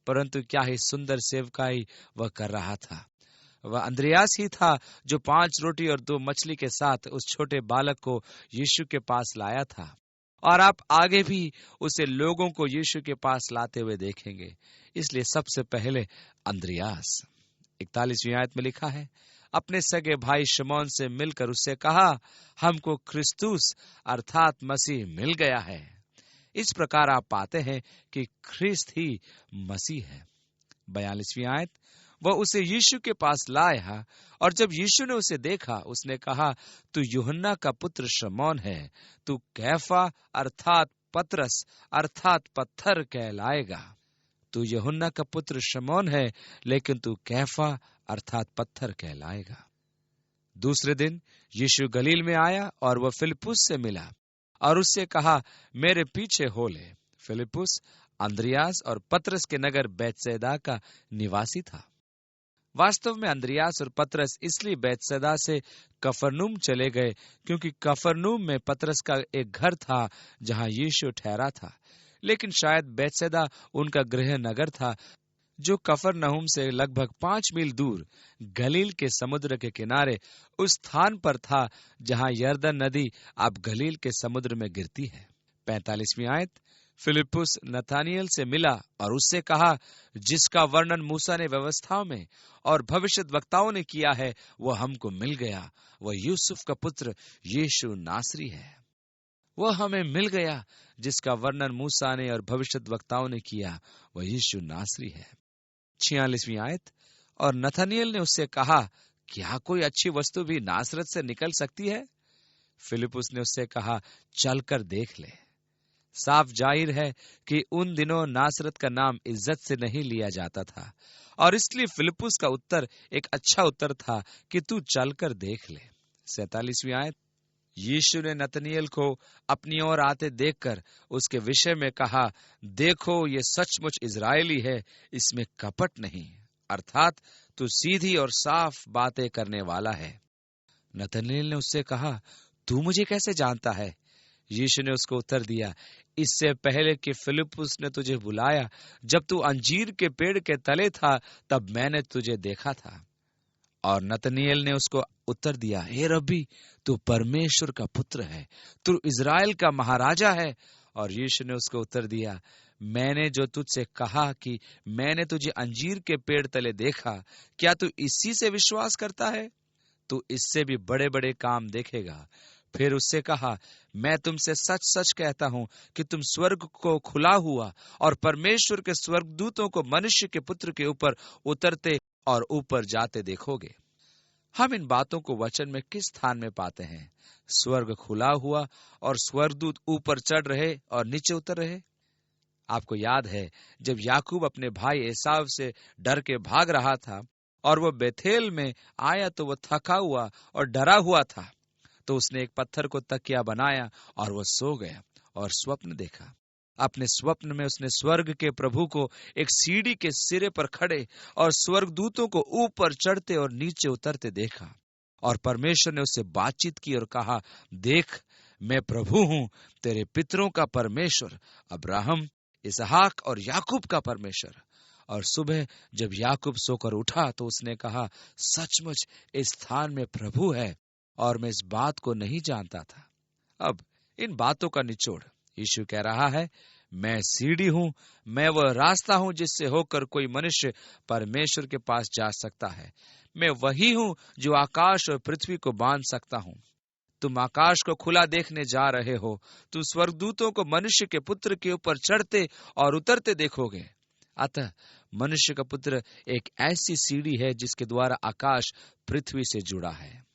परंतु क्या ही सुंदर सेवकाई वह कर रहा था। वह अंद्रियास ही था जो 5 रोटी और 2 मछली के साथ उस छोटे बालक को यीशु के पास लाया था। और आप आगे भी उसे लोगों को यीशु के पास लाते हुए देखेंगे। इसलिए सबसे पहले अंद्रियास। 41वीं आयत में लिखा है, अपने सगे भाई शिमोन से मिलकर उससे कहा, हमको क्रिस्तुस अर्थात मसीह मिल गया है। इस प्रकार आप पाते हैं कि ख्रिस्त ही मसीह है। 42वीं आयत, वह उसे यीशु के पास लाया, और जब यीशु ने उसे देखा, उसने कहा, तू यूहन्ना का पुत्र शिमोन है, तू कैफा अर्थात पतरस अर्थात पत्थर कहलाएगा। तू यूहन्ना का पुत्र शिमोन है, लेकिन तू कैफा अर्थात पत्थर कहलाएगा। दूसरे दिन यीशु गलील में आया और वह फिलिप्पुस से मिला और उससे कहा, मेरे पीछे हो ले। फिलिप्पुस अंद्रियास और पतरस के नगर बैतसैदा का निवासी था। वास्तव में अंद्रियास और पतरस इसलिए बैतसैदा से कफरनूम चले गए क्योंकि कफरनूम में पतरस का एक घर था जहां यीशु ठहरा था, लेकिन शायद बैतसैदा उनका गृह नगर था जो कफरनहूम से लगभग 5 मील दूर गलील के समुद्र के किनारे उस स्थान पर था जहां यरदन नदी अब गलील के समुद्र में गिरती है। 45वीं आयत, फिलिप्पुस नथानिएल से मिला और उससे कहा, जिसका वर्णन मूसा ने व्यवस्था में और भविष्यद्वक्ताओं ने किया है, वह हमको मिल गया। वह यूसुफ का पुत्र यीशु नासरी है। वह हमें मिल गया जिसका वर्णन मूसा ने और भविष्यद्वक्ताओं ने किया, वह यीशु नासरी है। 46वीं आयत, और नथानिएल ने उससे कहा, क्या कोई अच्छी वस्तु भी नासरत से निकल सकती है? फिलिप्पुस ने उससे कहा, चलकर देख ले। साफ जाहिर है कि उन दिनों नासरत का नाम इज्जत से नहीं लिया जाता था, और इसलिए फिलिप्पुस का उत्तर एक अच्छा उत्तर था कि तू चलकर देख ले। 47वीं आयत, यीशु ने नतनिएल को अपनी ओर आते देखकर उसके विषय में कहा, देखो ये सचमुच इजरायली है, इसमें कपट नहीं, अर्थात तू सीधी और साफ बातें करने वाला है। नतनिएल ने उससे कहा, तू मुझे कैसे जानता है? यीशु ने उसको उत्तर दिया, इससे पहले कि फिलिप्पुस ने तुझे बुलाया, जब तू अंजीर के पेड़ के तले था, तब मैंने तुझे देखा था। और नतनीएल ने उसको उत्तर दिया, हे रब्बी, तू परमेश्वर का पुत्र है, तू इज़राइल का महाराजा है। और यीशु ने उसको उत्तर दिया, मैंने जो तुझसे कहा कि मैंने तुझे अंजीर के पेड़ तले देखा, क्या तू इसी से विश्वास करता है? तू इससे भी बड़े बड़े काम देखेगा। फिर उससे कहा, मैं तुमसे सच सच कहता हूं कि तुम स्वर्ग को खुला हुआ और परमेश्वर के स्वर्गदूतों को मनुष्य के पुत्र के ऊपर उतरते और ऊपर जाते देखोगे। हम इन बातों को वचन में किस स्थान में पाते हैं? स्वर्ग खुला हुआ और स्वर्गदूत ऊपर चढ़ रहे और नीचे उतर रहे। आपको याद है, जब याकूब अपने भाई एसाव से डर के भाग रहा था और वो बेथेल में आया तो वो थका हुआ और डरा हुआ था, तो उसने एक पत्थर को तकिया बनाया और वो सो गया और स्वप्न देखा। अपने स्वप्न में उसने स्वर्ग के प्रभु को एक सीढ़ी के सिरे पर खड़े और स्वर्गदूतों को ऊपर चढ़ते और नीचे उतरते देखा। और परमेश्वर ने उससे बातचीत की और कहा, देख, मैं प्रभु हूं, तेरे पितरों का परमेश्वर, अब्राहम, इसहाक और याकूब का परमेश्वर। और सुबह जब याकूब सोकर उठा तो उसने कहा, सचमुच इस स्थान में प्रभु है और मैं इस बात को नहीं जानता था। अब इन बातों का निचोड़, यीशु कह रहा है, मैं सीढ़ी हूं, मैं वह रास्ता हूं जिससे होकर कोई मनुष्य परमेश्वर के पास जा सकता है। मैं वही हूं जो आकाश और पृथ्वी को बांध सकता हूं। तुम आकाश को खुला देखने जा रहे हो, तुम स्वर्गदूतों को मनुष्य के पुत्र के ऊपर चढ़ते और उतरते देखोगे। अतः मनुष्य का पुत्र एक ऐसी सीढ़ी है जिसके द्वारा आकाश पृथ्वी से जुड़ा है।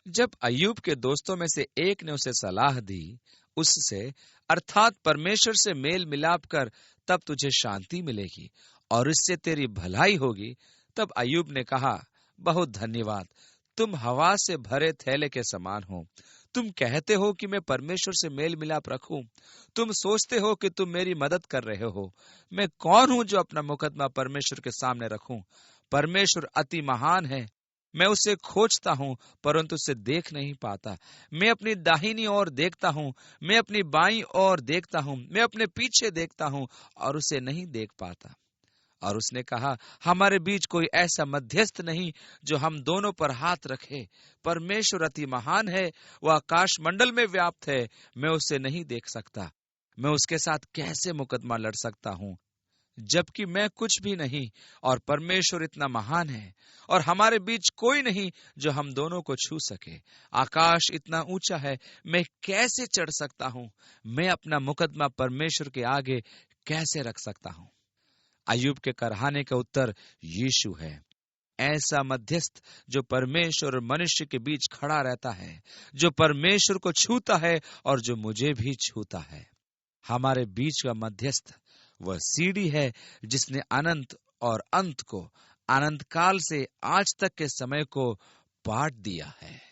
जब अय्यूब के दोस्तों में से एक ने उसे सलाह दी, उससे अर्थात परमेश्वर से मेल मिलाप कर, तब तुझे शांति मिलेगी और इससे तेरी भलाई होगी, तब अय्यूब ने कहा, बहुत धन्यवाद, तुम हवा से भरे थैले के समान हो। तुम कहते हो कि मैं परमेश्वर से मेल मिलाप रखूं। तुम सोचते हो कि तुम मेरी मदद कर रहे हो। मैं कौन हूं जो अपना मुकदमा परमेश्वर के सामने रखूं? परमेश्वर अति महान है। मैं उसे खोजता हूं परंतु उसे देख नहीं पाता। मैं अपनी दाहिनी ओर देखता हूं, मैं अपनी बाईं ओर देखता हूं, मैं अपने पीछे देखता हूं और उसे नहीं देख पाता। और उसने कहा, हमारे बीच कोई ऐसा मध्यस्थ नहीं जो हम दोनों पर हाथ रखे। परमेश्वर अति महान है, वह आकाश मंडल में व्याप्त है, मैं उसे नहीं देख सकता। मैं उसके साथ कैसे मुकदमा लड़ सकता हूं, जबकि मैं कुछ भी नहीं और परमेश्वर इतना महान है। और हमारे बीच कोई नहीं जो हम दोनों को छू सके। आकाश इतना ऊंचा है, मैं कैसे चढ़ सकता हूं? मैं अपना मुकदमा परमेश्वर के आगे कैसे रख सकता हूं? अय्यूब के करहाने का उत्तर यीशु है, ऐसा मध्यस्थ जो परमेश्वर और मनुष्य के बीच खड़ा रहता है, जो परमेश्वर को छूता है और जो मुझे भी छूता है। हमारे बीच का मध्यस्थ वह सीढ़ी है जिसने अनंत और अंत को, अनंत काल से आज तक के समय को बांट दिया है।